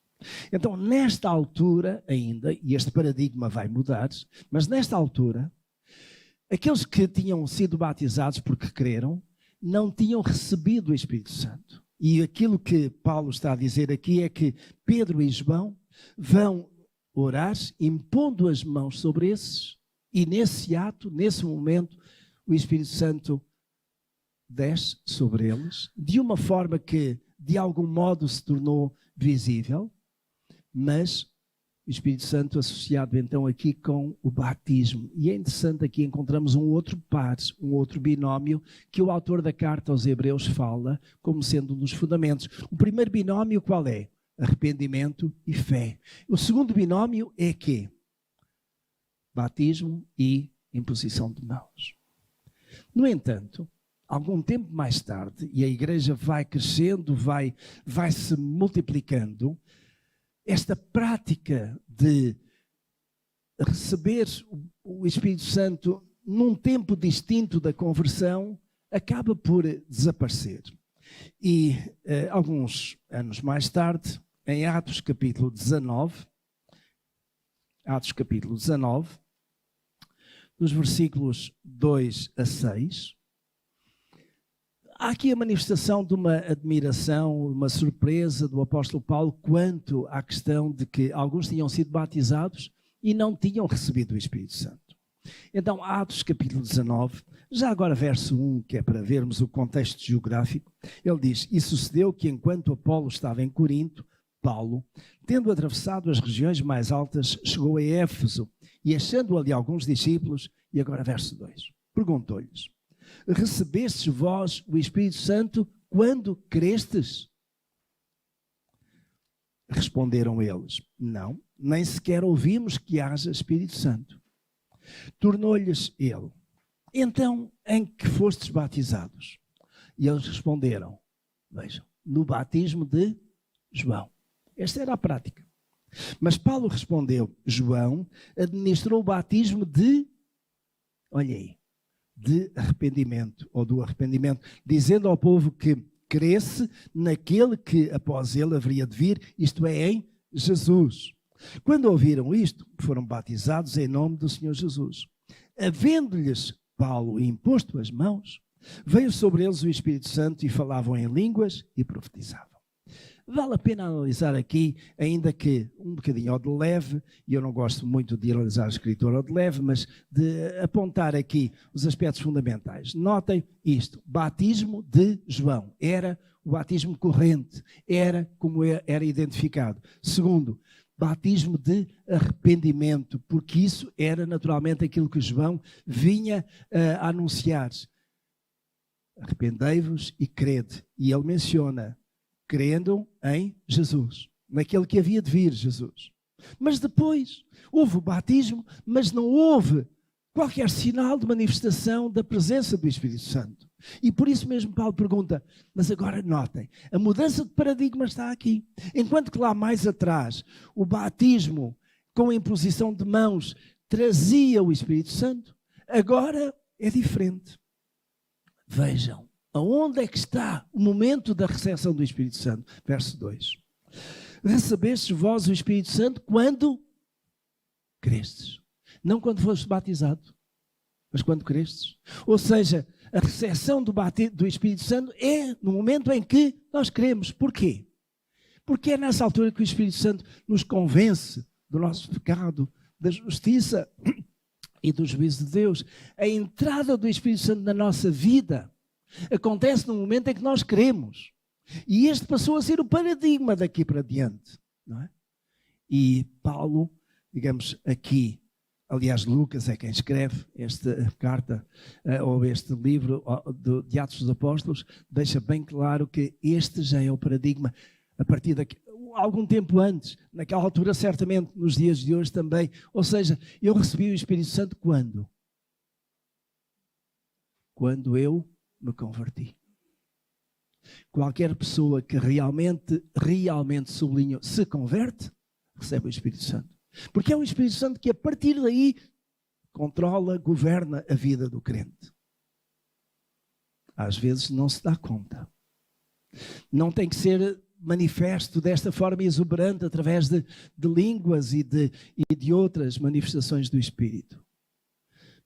Então, nesta altura ainda, e este paradigma vai mudar, mas nesta altura, aqueles que tinham sido batizados porque creram, não tinham recebido o Espírito Santo. E aquilo que Paulo está a dizer aqui é que Pedro e João vão orar, impondo as mãos sobre esses, e nesse ato, nesse momento, o Espírito Santo desce sobre eles, de uma forma que, de algum modo, se tornou visível, mas o Espírito Santo associado então aqui com o batismo. E é interessante, aqui encontramos um outro par, um outro binómio que o autor da carta aos Hebreus fala como sendo um dos fundamentos. O primeiro binómio qual é? Arrependimento e fé. O segundo binómio é que? Batismo e imposição de mãos. No entanto, algum tempo mais tarde, e a igreja vai crescendo, vai se multiplicando, esta prática de receber o Espírito Santo num tempo distinto da conversão acaba por desaparecer. E alguns anos mais tarde, em Atos capítulo 19, dos versículos 2 a 6, há aqui a manifestação de uma admiração, uma surpresa do apóstolo Paulo quanto à questão de que alguns tinham sido batizados e não tinham recebido o Espírito Santo. Então, Atos capítulo 19, já agora verso 1, que é para vermos o contexto geográfico, ele diz: E sucedeu que enquanto Apolo estava em Corinto, Paulo, tendo atravessado as regiões mais altas, chegou a Éfeso e achando ali alguns discípulos, e agora verso 2, perguntou-lhes: Recebestes vós o Espírito Santo quando crestes? Responderam eles: Não, nem sequer ouvimos que haja Espírito Santo. Tornou-lhes ele: Então, em que fostes batizados? E eles responderam, vejam, no batismo de João. Esta era a prática. Mas Paulo respondeu: João administrou o batismo de, olha aí, de arrependimento, ou do arrependimento, dizendo ao povo que cresce naquele que após ele haveria de vir, isto é, em Jesus. Quando ouviram isto, foram batizados em nome do Senhor Jesus. Havendo-lhes Paulo imposto as mãos, veio sobre eles o Espírito Santo e falavam em línguas e profetizavam. Vale a pena analisar aqui, ainda que um bocadinho ao de leve, e eu não gosto muito de analisar a escritura ao de leve, mas de apontar aqui os aspectos fundamentais. Notem isto: batismo de João. Era o batismo corrente, era como era identificado. Segundo, batismo de arrependimento, porque isso era naturalmente aquilo que João vinha a anunciar. Arrependei-vos e crede. E ele menciona, crendo em Jesus, naquele que havia de vir, Jesus. Mas depois houve o batismo, mas não houve qualquer sinal de manifestação da presença do Espírito Santo. E por isso mesmo Paulo pergunta, mas agora notem, a mudança de paradigma está aqui. Enquanto que lá mais atrás, o batismo com a imposição de mãos trazia o Espírito Santo, agora é diferente. Vejam, aonde é que está o momento da recepção do Espírito Santo? Verso 2. Recebestes vós o Espírito Santo quando crestes. Não quando foste batizado, mas quando crestes. Ou seja, a recepção do Espírito Santo é no momento em que nós cremos. Porquê? Porque é nessa altura que o Espírito Santo nos convence do nosso pecado, da justiça e do juízo de Deus. A entrada do Espírito Santo na nossa vida acontece no momento em que nós cremos. E este passou a ser o paradigma daqui para diante. Não é? E Paulo, digamos aqui, aliás, Lucas é quem escreve esta carta, ou este livro de Atos dos Apóstolos, deixa bem claro que este já é o paradigma a partir daqui, algum tempo antes, naquela altura certamente, nos dias de hoje também. Ou seja, eu recebi o Espírito Santo quando? Quando eu me converti. Qualquer pessoa que realmente sublinho, se converte, recebe o Espírito Santo. Porque é o Espírito Santo que a partir daí controla, governa a vida do crente. Às vezes não se dá conta. Não tem que ser manifesto desta forma exuberante através de línguas e de outras manifestações do Espírito.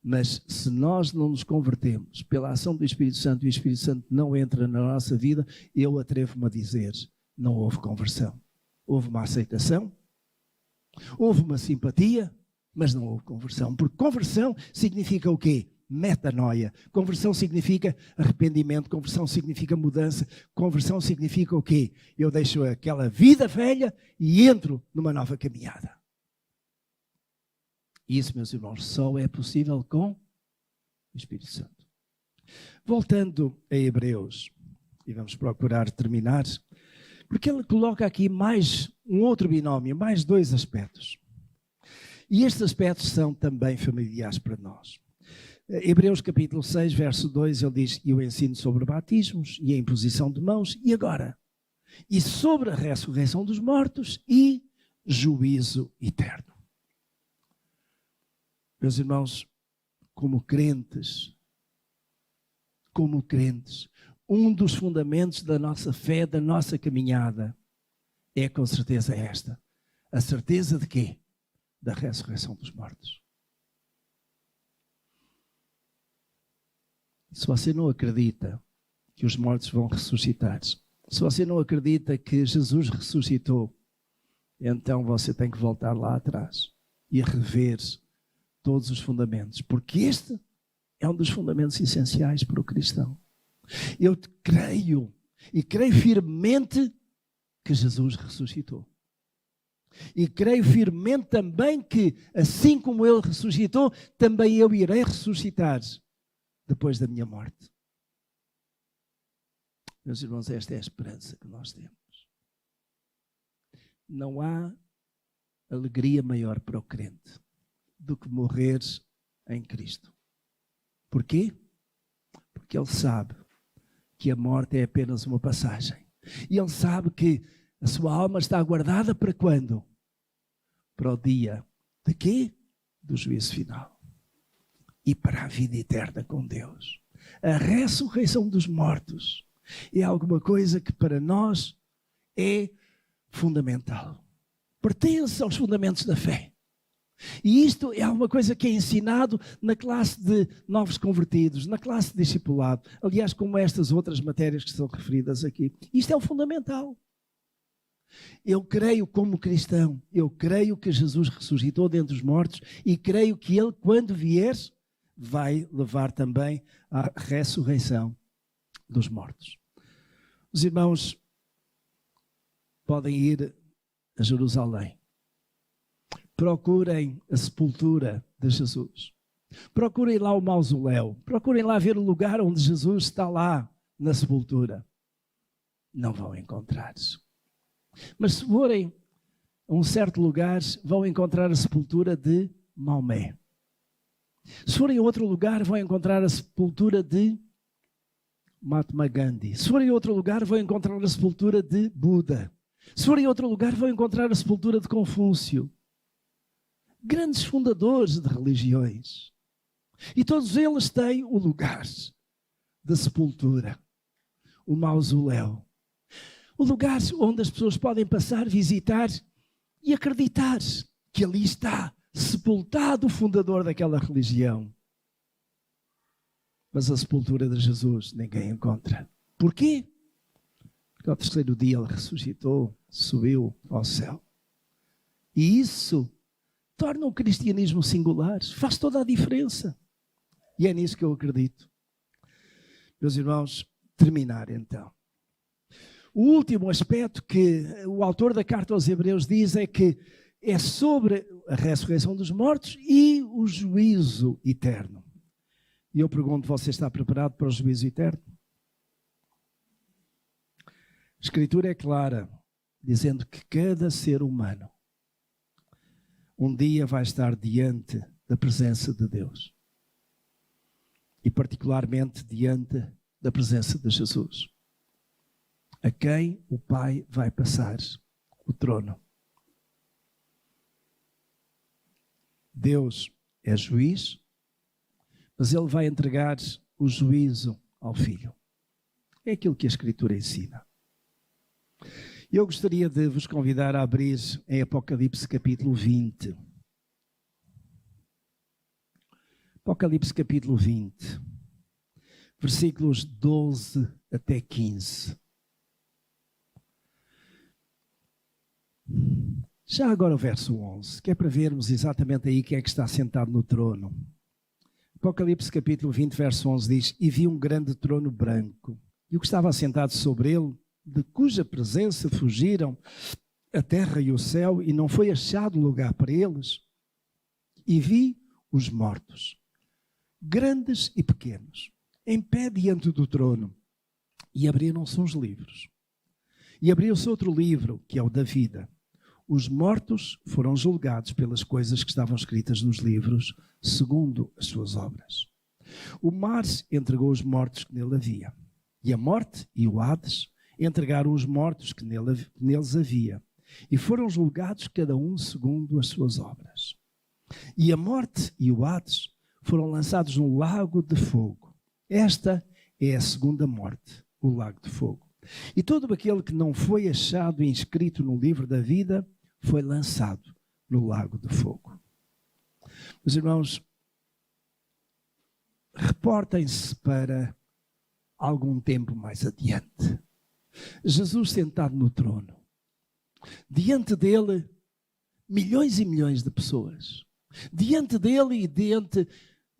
Mas se nós não nos convertemos pela ação do Espírito Santo e o Espírito Santo não entra na nossa vida, eu atrevo-me a dizer, não houve conversão. Houve uma aceitação, houve uma simpatia, mas não houve conversão. Porque conversão significa o quê? Metanoia. Conversão significa arrependimento, conversão significa mudança, conversão significa o quê? Eu deixo aquela vida velha e entro numa nova caminhada. Isso, meus irmãos, só é possível com o Espírito Santo. Voltando a Hebreus, e vamos procurar terminar, porque ele coloca aqui mais um outro binómio, mais dois aspectos. E estes aspectos são também familiares para nós. Hebreus capítulo 6, verso 2, ele diz, e o ensino sobre batismos e a imposição de mãos, e agora? E sobre a ressurreição dos mortos e juízo eterno. Meus irmãos, como crentes, um dos fundamentos da nossa fé, da nossa caminhada, é com certeza esta. A certeza de quê? Da ressurreição dos mortos. Se você não acredita que os mortos vão ressuscitar, se você não acredita que Jesus ressuscitou, então você tem que voltar lá atrás e rever todos os fundamentos, porque este é um dos fundamentos essenciais para o cristão. Eu creio, e creio firmemente que Jesus ressuscitou. E creio firmemente também que, assim como Ele ressuscitou, também eu irei ressuscitar depois da minha morte. Meus irmãos, esta é a esperança que nós temos. Não há alegria maior para o crente do que morrer em Cristo. Porquê? Porque ele sabe que a morte é apenas uma passagem. E ele sabe que a sua alma está guardada para quando? Para o dia de quê? Do juízo final. E para a vida eterna com Deus. A ressurreição dos mortos é alguma coisa que para nós é fundamental. Pertence aos fundamentos da fé. E isto é alguma coisa que é ensinado na classe de novos convertidos, na classe de discipulado. Aliás, como estas outras matérias que são referidas aqui. Isto é o fundamental. Eu creio como cristão, eu creio que Jesus ressuscitou dentre os mortos e creio que Ele, quando vier, vai levar também à ressurreição dos mortos. Os irmãos podem ir a Jerusalém procurem a sepultura de Jesus. Procurem lá o mausoléu. Procurem lá ver o lugar onde Jesus está lá na sepultura. Não vão encontrar. Mas se forem a um certo lugar, vão encontrar a sepultura de Maomé. Se forem a outro lugar, vão encontrar a sepultura de Mahatma Gandhi. Se forem a outro lugar, vão encontrar a sepultura de Buda. Se forem a outro lugar, vão encontrar a sepultura de Confúcio. Grandes fundadores de religiões. E todos eles têm o lugar da sepultura, o mausoléu. O lugar onde as pessoas podem passar, visitar e acreditar que ali está sepultado o fundador daquela religião. Mas a sepultura de Jesus ninguém encontra. Porquê? Porque ao terceiro dia ele ressuscitou, subiu ao céu. E isso torna o cristianismo singular, faz toda a diferença. E é nisso que eu acredito. Meus irmãos, terminar então. O último aspecto que o autor da carta aos Hebreus diz é que é sobre a ressurreição dos mortos e o juízo eterno. E eu pergunto, você está preparado para o juízo eterno? A Escritura é clara, dizendo que cada ser humano um dia vai estar diante da presença de Deus. E particularmente diante da presença de Jesus, a quem o Pai vai passar o trono. Deus é juiz, mas Ele vai entregar o juízo ao Filho. É aquilo que a Escritura ensina. Eu gostaria de vos convidar a abrir em Apocalipse capítulo 20. Apocalipse capítulo 20, versículos 12 até 15. Já agora o verso 11, que é para vermos exatamente aí quem é que está sentado no trono. Apocalipse capítulo 20, verso 11 diz: E vi um grande trono branco, e o que estava assentado sobre ele, de cuja presença fugiram a terra e o céu, e não foi achado lugar para eles. E vi os mortos, grandes e pequenos, em pé diante do trono, e abriram-se uns livros. E abriu-se outro livro, que é o da vida. Os mortos foram julgados pelas coisas que estavam escritas nos livros, segundo as suas obras. O mar entregou os mortos que nele havia, e a morte e o Hades entregaram os mortos que neles havia, e foram julgados cada um segundo as suas obras. E a morte e o Hades foram lançados no lago de fogo. Esta é a segunda morte, o lago de fogo. E todo aquele que não foi achado e inscrito no livro da vida foi lançado no lago de fogo. Meus irmãos, reportem-se para algum tempo mais adiante. Jesus sentado no trono. Diante dele, milhões e milhões de pessoas. Diante dele e diante,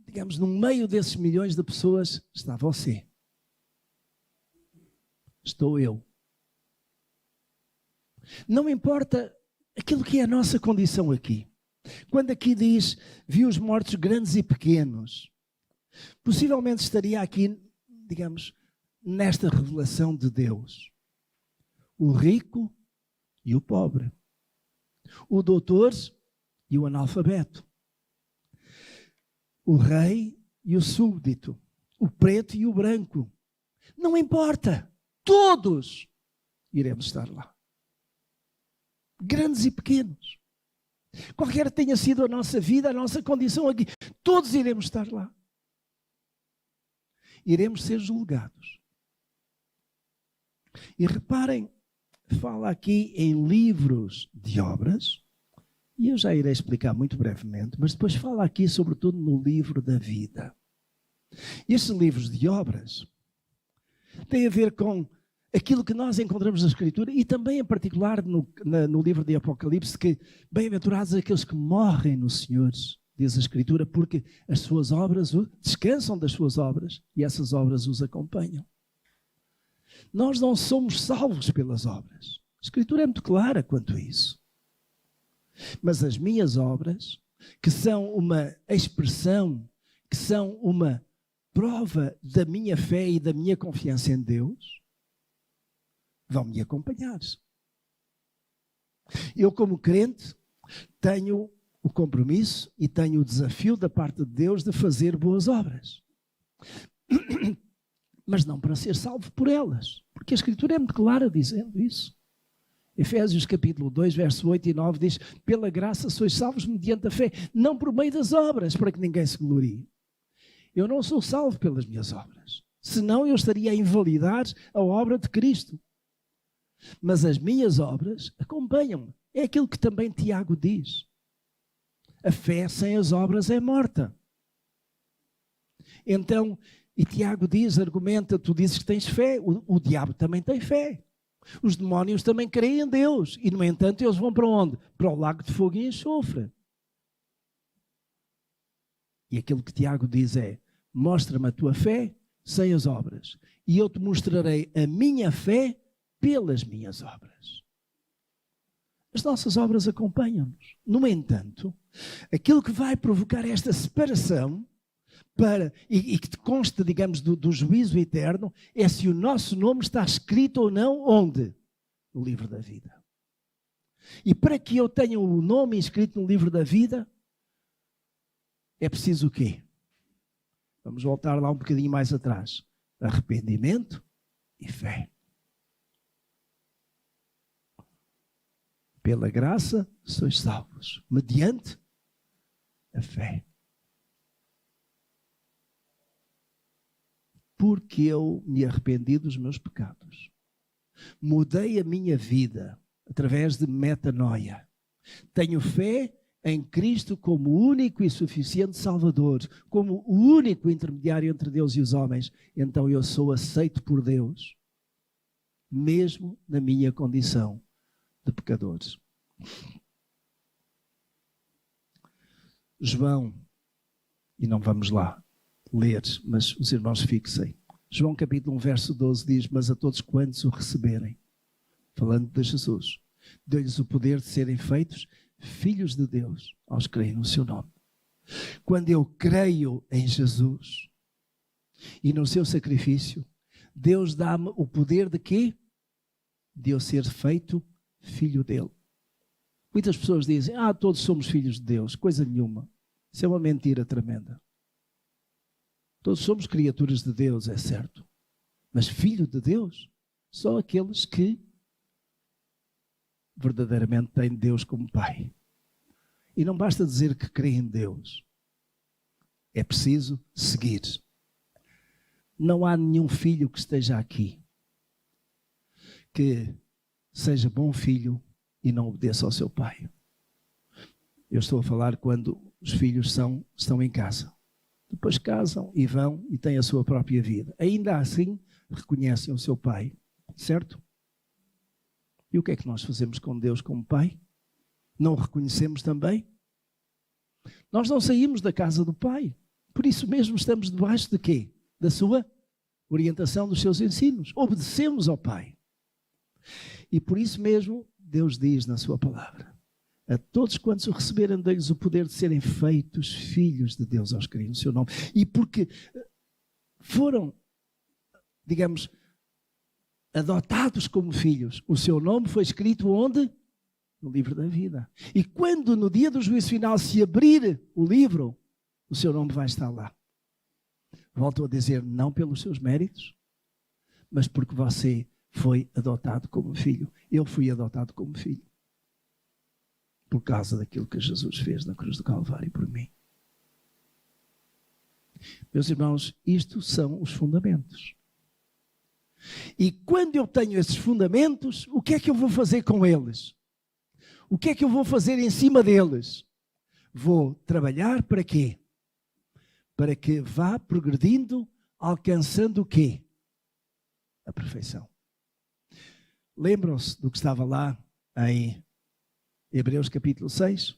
digamos, no meio desses milhões de pessoas, está você. Estou eu. Não importa aquilo que é a nossa condição aqui. Quando aqui diz, vi os mortos grandes e pequenos, possivelmente estaria aqui, digamos, nesta revelação de Deus. O rico e o pobre. O doutor e o analfabeto. O rei e o súbdito. O preto e o branco. Não importa. Todos iremos estar lá. Grandes e pequenos. Qualquer tenha sido a nossa vida, a nossa condição aqui, todos iremos estar lá. Iremos ser julgados. E reparem, fala aqui em livros de obras, e eu já irei explicar muito brevemente, mas depois fala aqui sobretudo no livro da vida. E estes livros de obras têm a ver com aquilo que nós encontramos na Escritura e também em particular no livro de Apocalipse, que bem-aventurados aqueles que morrem no Senhor, diz a Escritura, porque as suas obras descansam das suas obras e essas obras os acompanham. Nós não somos salvos pelas obras. A Escritura é muito clara quanto a isso. Mas as minhas obras, que são uma expressão, que são uma prova da minha fé e da minha confiança em Deus, vão me acompanhar. Eu, como crente, tenho o compromisso e tenho o desafio da parte de Deus de fazer boas obras. Mas não para ser salvo por elas, porque a Escritura é muito clara dizendo isso. Efésios capítulo 2, verso 8 e 9 diz: pela graça sois salvos mediante a fé, não por meio das obras, para que ninguém se glorie. Eu não sou salvo pelas minhas obras, senão eu estaria a invalidar a obra de Cristo. Mas as minhas obras acompanham-me. É aquilo que também Tiago diz. A fé sem as obras é morta. Então, e Tiago diz, argumenta, tu dizes que tens fé, o diabo também tem fé. Os demónios também creem em Deus. E, no entanto, eles vão para onde? Para o lago de fogo e enxofre. E aquilo que Tiago diz é: mostra-me a tua fé sem as obras, e eu te mostrarei a minha fé pelas minhas obras. As nossas obras acompanham-nos. No entanto, aquilo que vai provocar esta separação e que te consta, digamos, do juízo eterno, é se o nosso nome está escrito ou não, onde? No livro da vida. E para que eu tenha o nome escrito no livro da vida, é preciso o quê? Vamos voltar lá um bocadinho mais atrás. Arrependimento e fé. Pela graça sois salvos, mediante a fé. Porque eu me arrependi dos meus pecados. Mudei a minha vida através de metanoia. Tenho fé em Cristo como o único e suficiente Salvador, como o único intermediário entre Deus e os homens. Então eu sou aceito por Deus, mesmo na minha condição de pecadores. João, e não vamos lá ler, mas os irmãos fixem. João capítulo 1, verso 12 diz: mas a todos quantos o receberem, falando de Jesus, deu-lhes o poder de serem feitos filhos de Deus, aos que creem no seu nome. Quando eu creio em Jesus e no seu sacrifício, Deus dá-me o poder de quê? De eu ser feito filho dele. Muitas pessoas dizem: todos somos filhos de Deus. Coisa nenhuma. Isso é uma mentira tremenda. Todos somos criaturas de Deus, é certo. Mas filho de Deus, só aqueles que verdadeiramente têm Deus como Pai. E não basta dizer que creem em Deus. É preciso seguir. Não há nenhum filho que esteja aqui que seja bom filho e não obedeça ao seu pai. Eu estou a falar quando os filhos estão em casa. Depois casam e vão e têm a sua própria vida. Ainda assim, reconhecem o seu pai. Certo? E o que é que nós fazemos com Deus como pai? Não o reconhecemos também? Nós não saímos da casa do pai. Por isso mesmo estamos debaixo de quê? Da sua orientação, dos seus ensinos. Obedecemos ao pai. E por isso mesmo, Deus diz na sua palavra: a todos quantos o receberem, dei-lhes o poder de serem feitos filhos de Deus aos que creem no seu nome. E porque foram, digamos, adotados como filhos, o seu nome foi escrito onde? No livro da vida. E quando no dia do juízo final se abrir o livro, o seu nome vai estar lá. Volto a dizer, não pelos seus méritos, mas porque você foi adotado como filho. Eu fui adotado como filho. Por causa daquilo que Jesus fez na cruz do Calvário por mim. Meus irmãos, isto são os fundamentos. E quando eu tenho esses fundamentos, o que é que eu vou fazer com eles? O que é que eu vou fazer em cima deles? Vou trabalhar para quê? Para que vá progredindo, alcançando o quê? A perfeição. Lembram-se do que estava lá em Hebreus capítulo 6?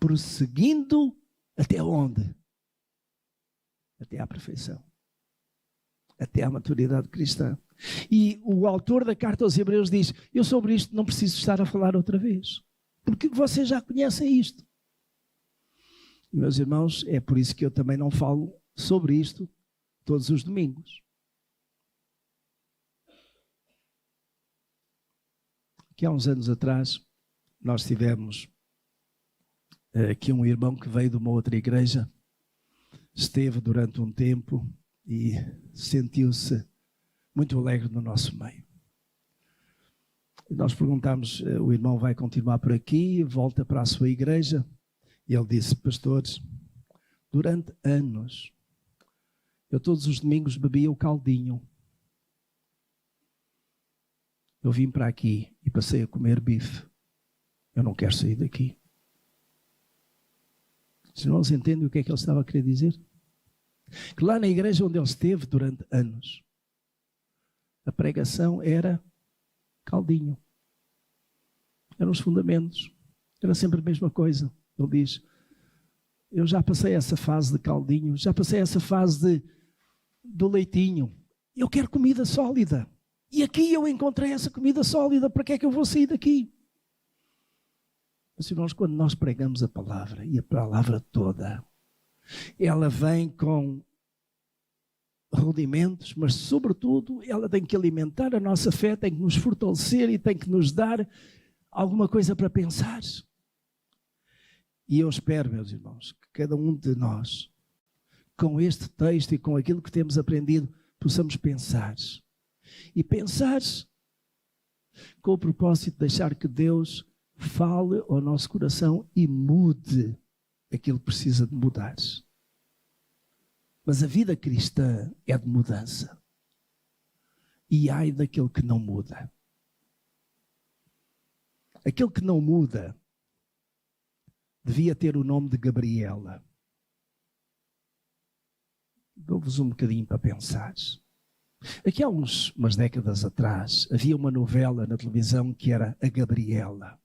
Prosseguindo até onde? Até à perfeição. Até à maturidade cristã. E o autor da carta aos Hebreus diz: eu sobre isto não preciso estar a falar outra vez. Porque vocês já conhecem isto. E, meus irmãos, é por isso que eu também não falo sobre isto todos os domingos. Que há uns anos atrás, nós tivemos aqui um irmão que veio de uma outra igreja, esteve durante um tempo e sentiu-se muito alegre no nosso meio. E nós perguntámos, o irmão vai continuar por aqui, volta para a sua igreja? E ele disse, pastores, durante anos, eu todos os domingos bebia o caldinho. Eu vim para aqui e passei a comer bife. Eu não quero sair daqui. Os irmãos entendem o que é que ele estava a querer dizer? Que lá na igreja onde ele esteve durante anos, a pregação era caldinho. Eram os fundamentos. Era sempre a mesma coisa. Ele diz, eu já passei essa fase de caldinho, já passei essa fase do leitinho. Eu quero comida sólida. E aqui eu encontrei essa comida sólida. Para que é que eu vou sair daqui? Mas, irmãos, quando nós pregamos a palavra, e a palavra toda, ela vem com rudimentos, mas, sobretudo, ela tem que alimentar a nossa fé, tem que nos fortalecer e tem que nos dar alguma coisa para pensar. E eu espero, meus irmãos, que cada um de nós, com este texto e com aquilo que temos aprendido, possamos pensar. E pensar com o propósito de deixar que Deus fale ao nosso coração e mude aquilo que precisa de mudar. Mas a vida cristã é de mudança. E ai daquele que não muda. Aquele que não muda devia ter o nome de Gabriela. Dou-vos um bocadinho para pensar. Aqui há umas décadas atrás, havia uma novela na televisão que era A Gabriela.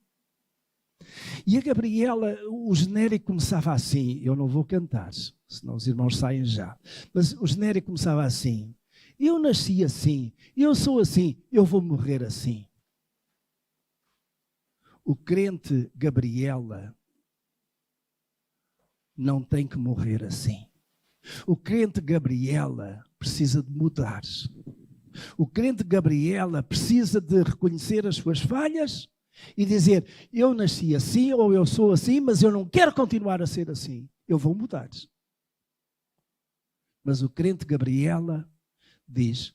E a Gabriela, o genérico começava assim, eu não vou cantar, senão os irmãos saem já, mas o genérico começava assim, eu nasci assim, eu sou assim, eu vou morrer assim. O crente Gabriela não tem que morrer assim. O crente Gabriela precisa de mudar. O crente Gabriela precisa de reconhecer as suas falhas e dizer, eu nasci assim ou eu sou assim, mas eu não quero continuar a ser assim. Eu vou mudar. Mas o crente Gabriela diz,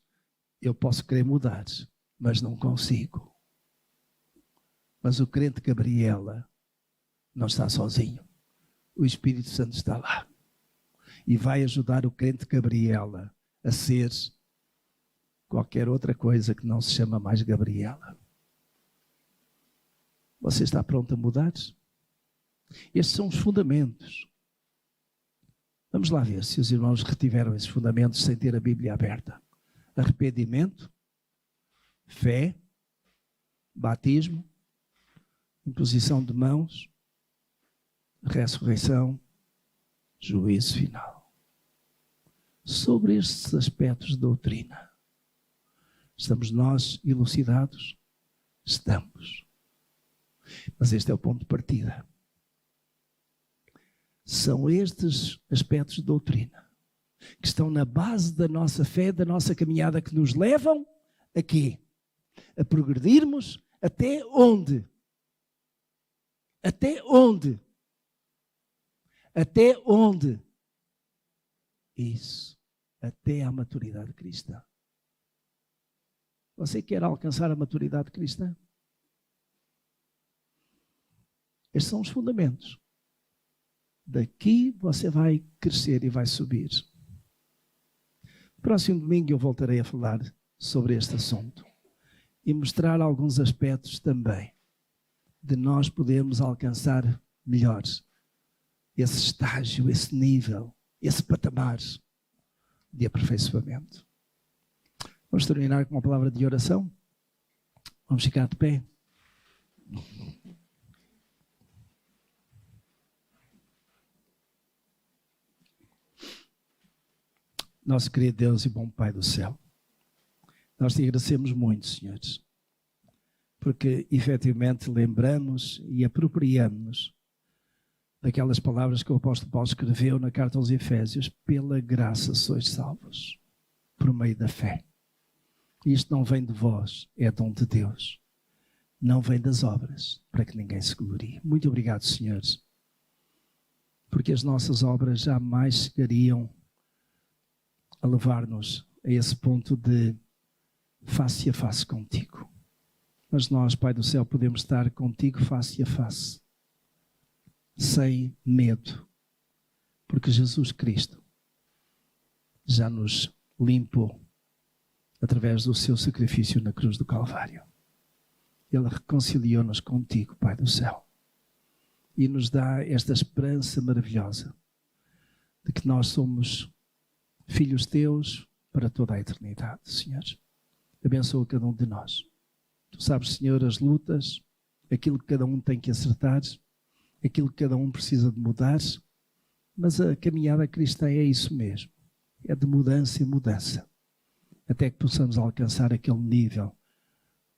eu posso querer mudar, mas não consigo. Mas o crente Gabriela não está sozinho. O Espírito Santo está lá. E vai ajudar o crente Gabriela a ser qualquer outra coisa que não se chama mais Gabriela. Você está pronto a mudar? Estes são os fundamentos. Vamos lá ver se os irmãos retiveram esses fundamentos sem ter a Bíblia aberta. Arrependimento, fé, batismo, imposição de mãos, ressurreição, juízo final. Sobre estes aspectos de doutrina, estamos nós elucidados? Estamos. Mas este é o ponto de partida. São estes aspectos de doutrina que estão na base da nossa fé, da nossa caminhada, que nos levam a quê? A progredirmos até onde? Até onde? Até onde? Isso. Até à maturidade cristã. Você quer alcançar a maturidade cristã? Estes são os fundamentos. Daqui você vai crescer e vai subir. Próximo domingo eu voltarei a falar sobre este assunto e mostrar alguns aspectos também de nós podermos alcançar melhores esse estágio, esse nível, esse patamar de aperfeiçoamento. Vamos terminar com uma palavra de oração? Vamos ficar de pé? Nosso querido Deus e bom Pai do céu, nós te agradecemos muito, senhores, porque efetivamente lembramos e apropriamos-nos daquelas palavras que o apóstolo Paulo escreveu na carta aos Efésios: pela graça sois salvos, por meio da fé. Isto não vem de vós, é dom de Deus. Não vem das obras, para que ninguém se glorie. Muito obrigado, senhores, porque as nossas obras jamais chegariam a levar-nos a esse ponto de face a face contigo. Mas nós, Pai do céu, podemos estar contigo face a face, sem medo, porque Jesus Cristo já nos limpou através do seu sacrifício na cruz do Calvário. Ele reconciliou-nos contigo, Pai do céu, e nos dá esta esperança maravilhosa de que nós somos filhos teus para toda a eternidade, Senhor. Abençoa cada um de nós. Tu sabes, Senhor, as lutas, aquilo que cada um tem que acertar, aquilo que cada um precisa de mudar, mas a caminhada cristã é isso mesmo. É de mudança em mudança, até que possamos alcançar aquele nível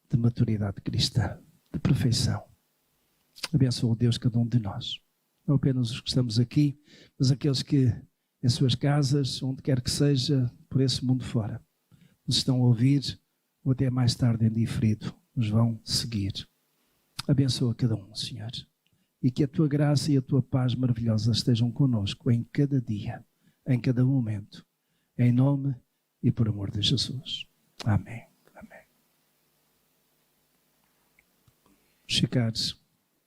de maturidade cristã, de perfeição. Abençoa, Deus, cada um de nós. Não apenas os que estamos aqui, mas aqueles que em suas casas, onde quer que seja, por esse mundo fora, nos estão a ouvir, ou até mais tarde em diferido, nos vão seguir. Abençoa cada um, Senhor. E que a tua graça e a tua paz maravilhosa estejam conosco em cada dia, em cada momento. Em nome e por amor de Jesus. Amém. Amém. Ficar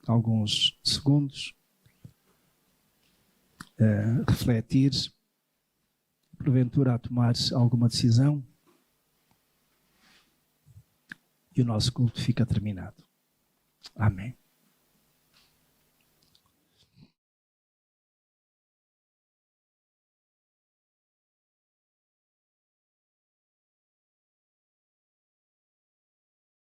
alguns segundos a refletir, porventura a tomar alguma decisão, e o nosso culto fica terminado. Amém.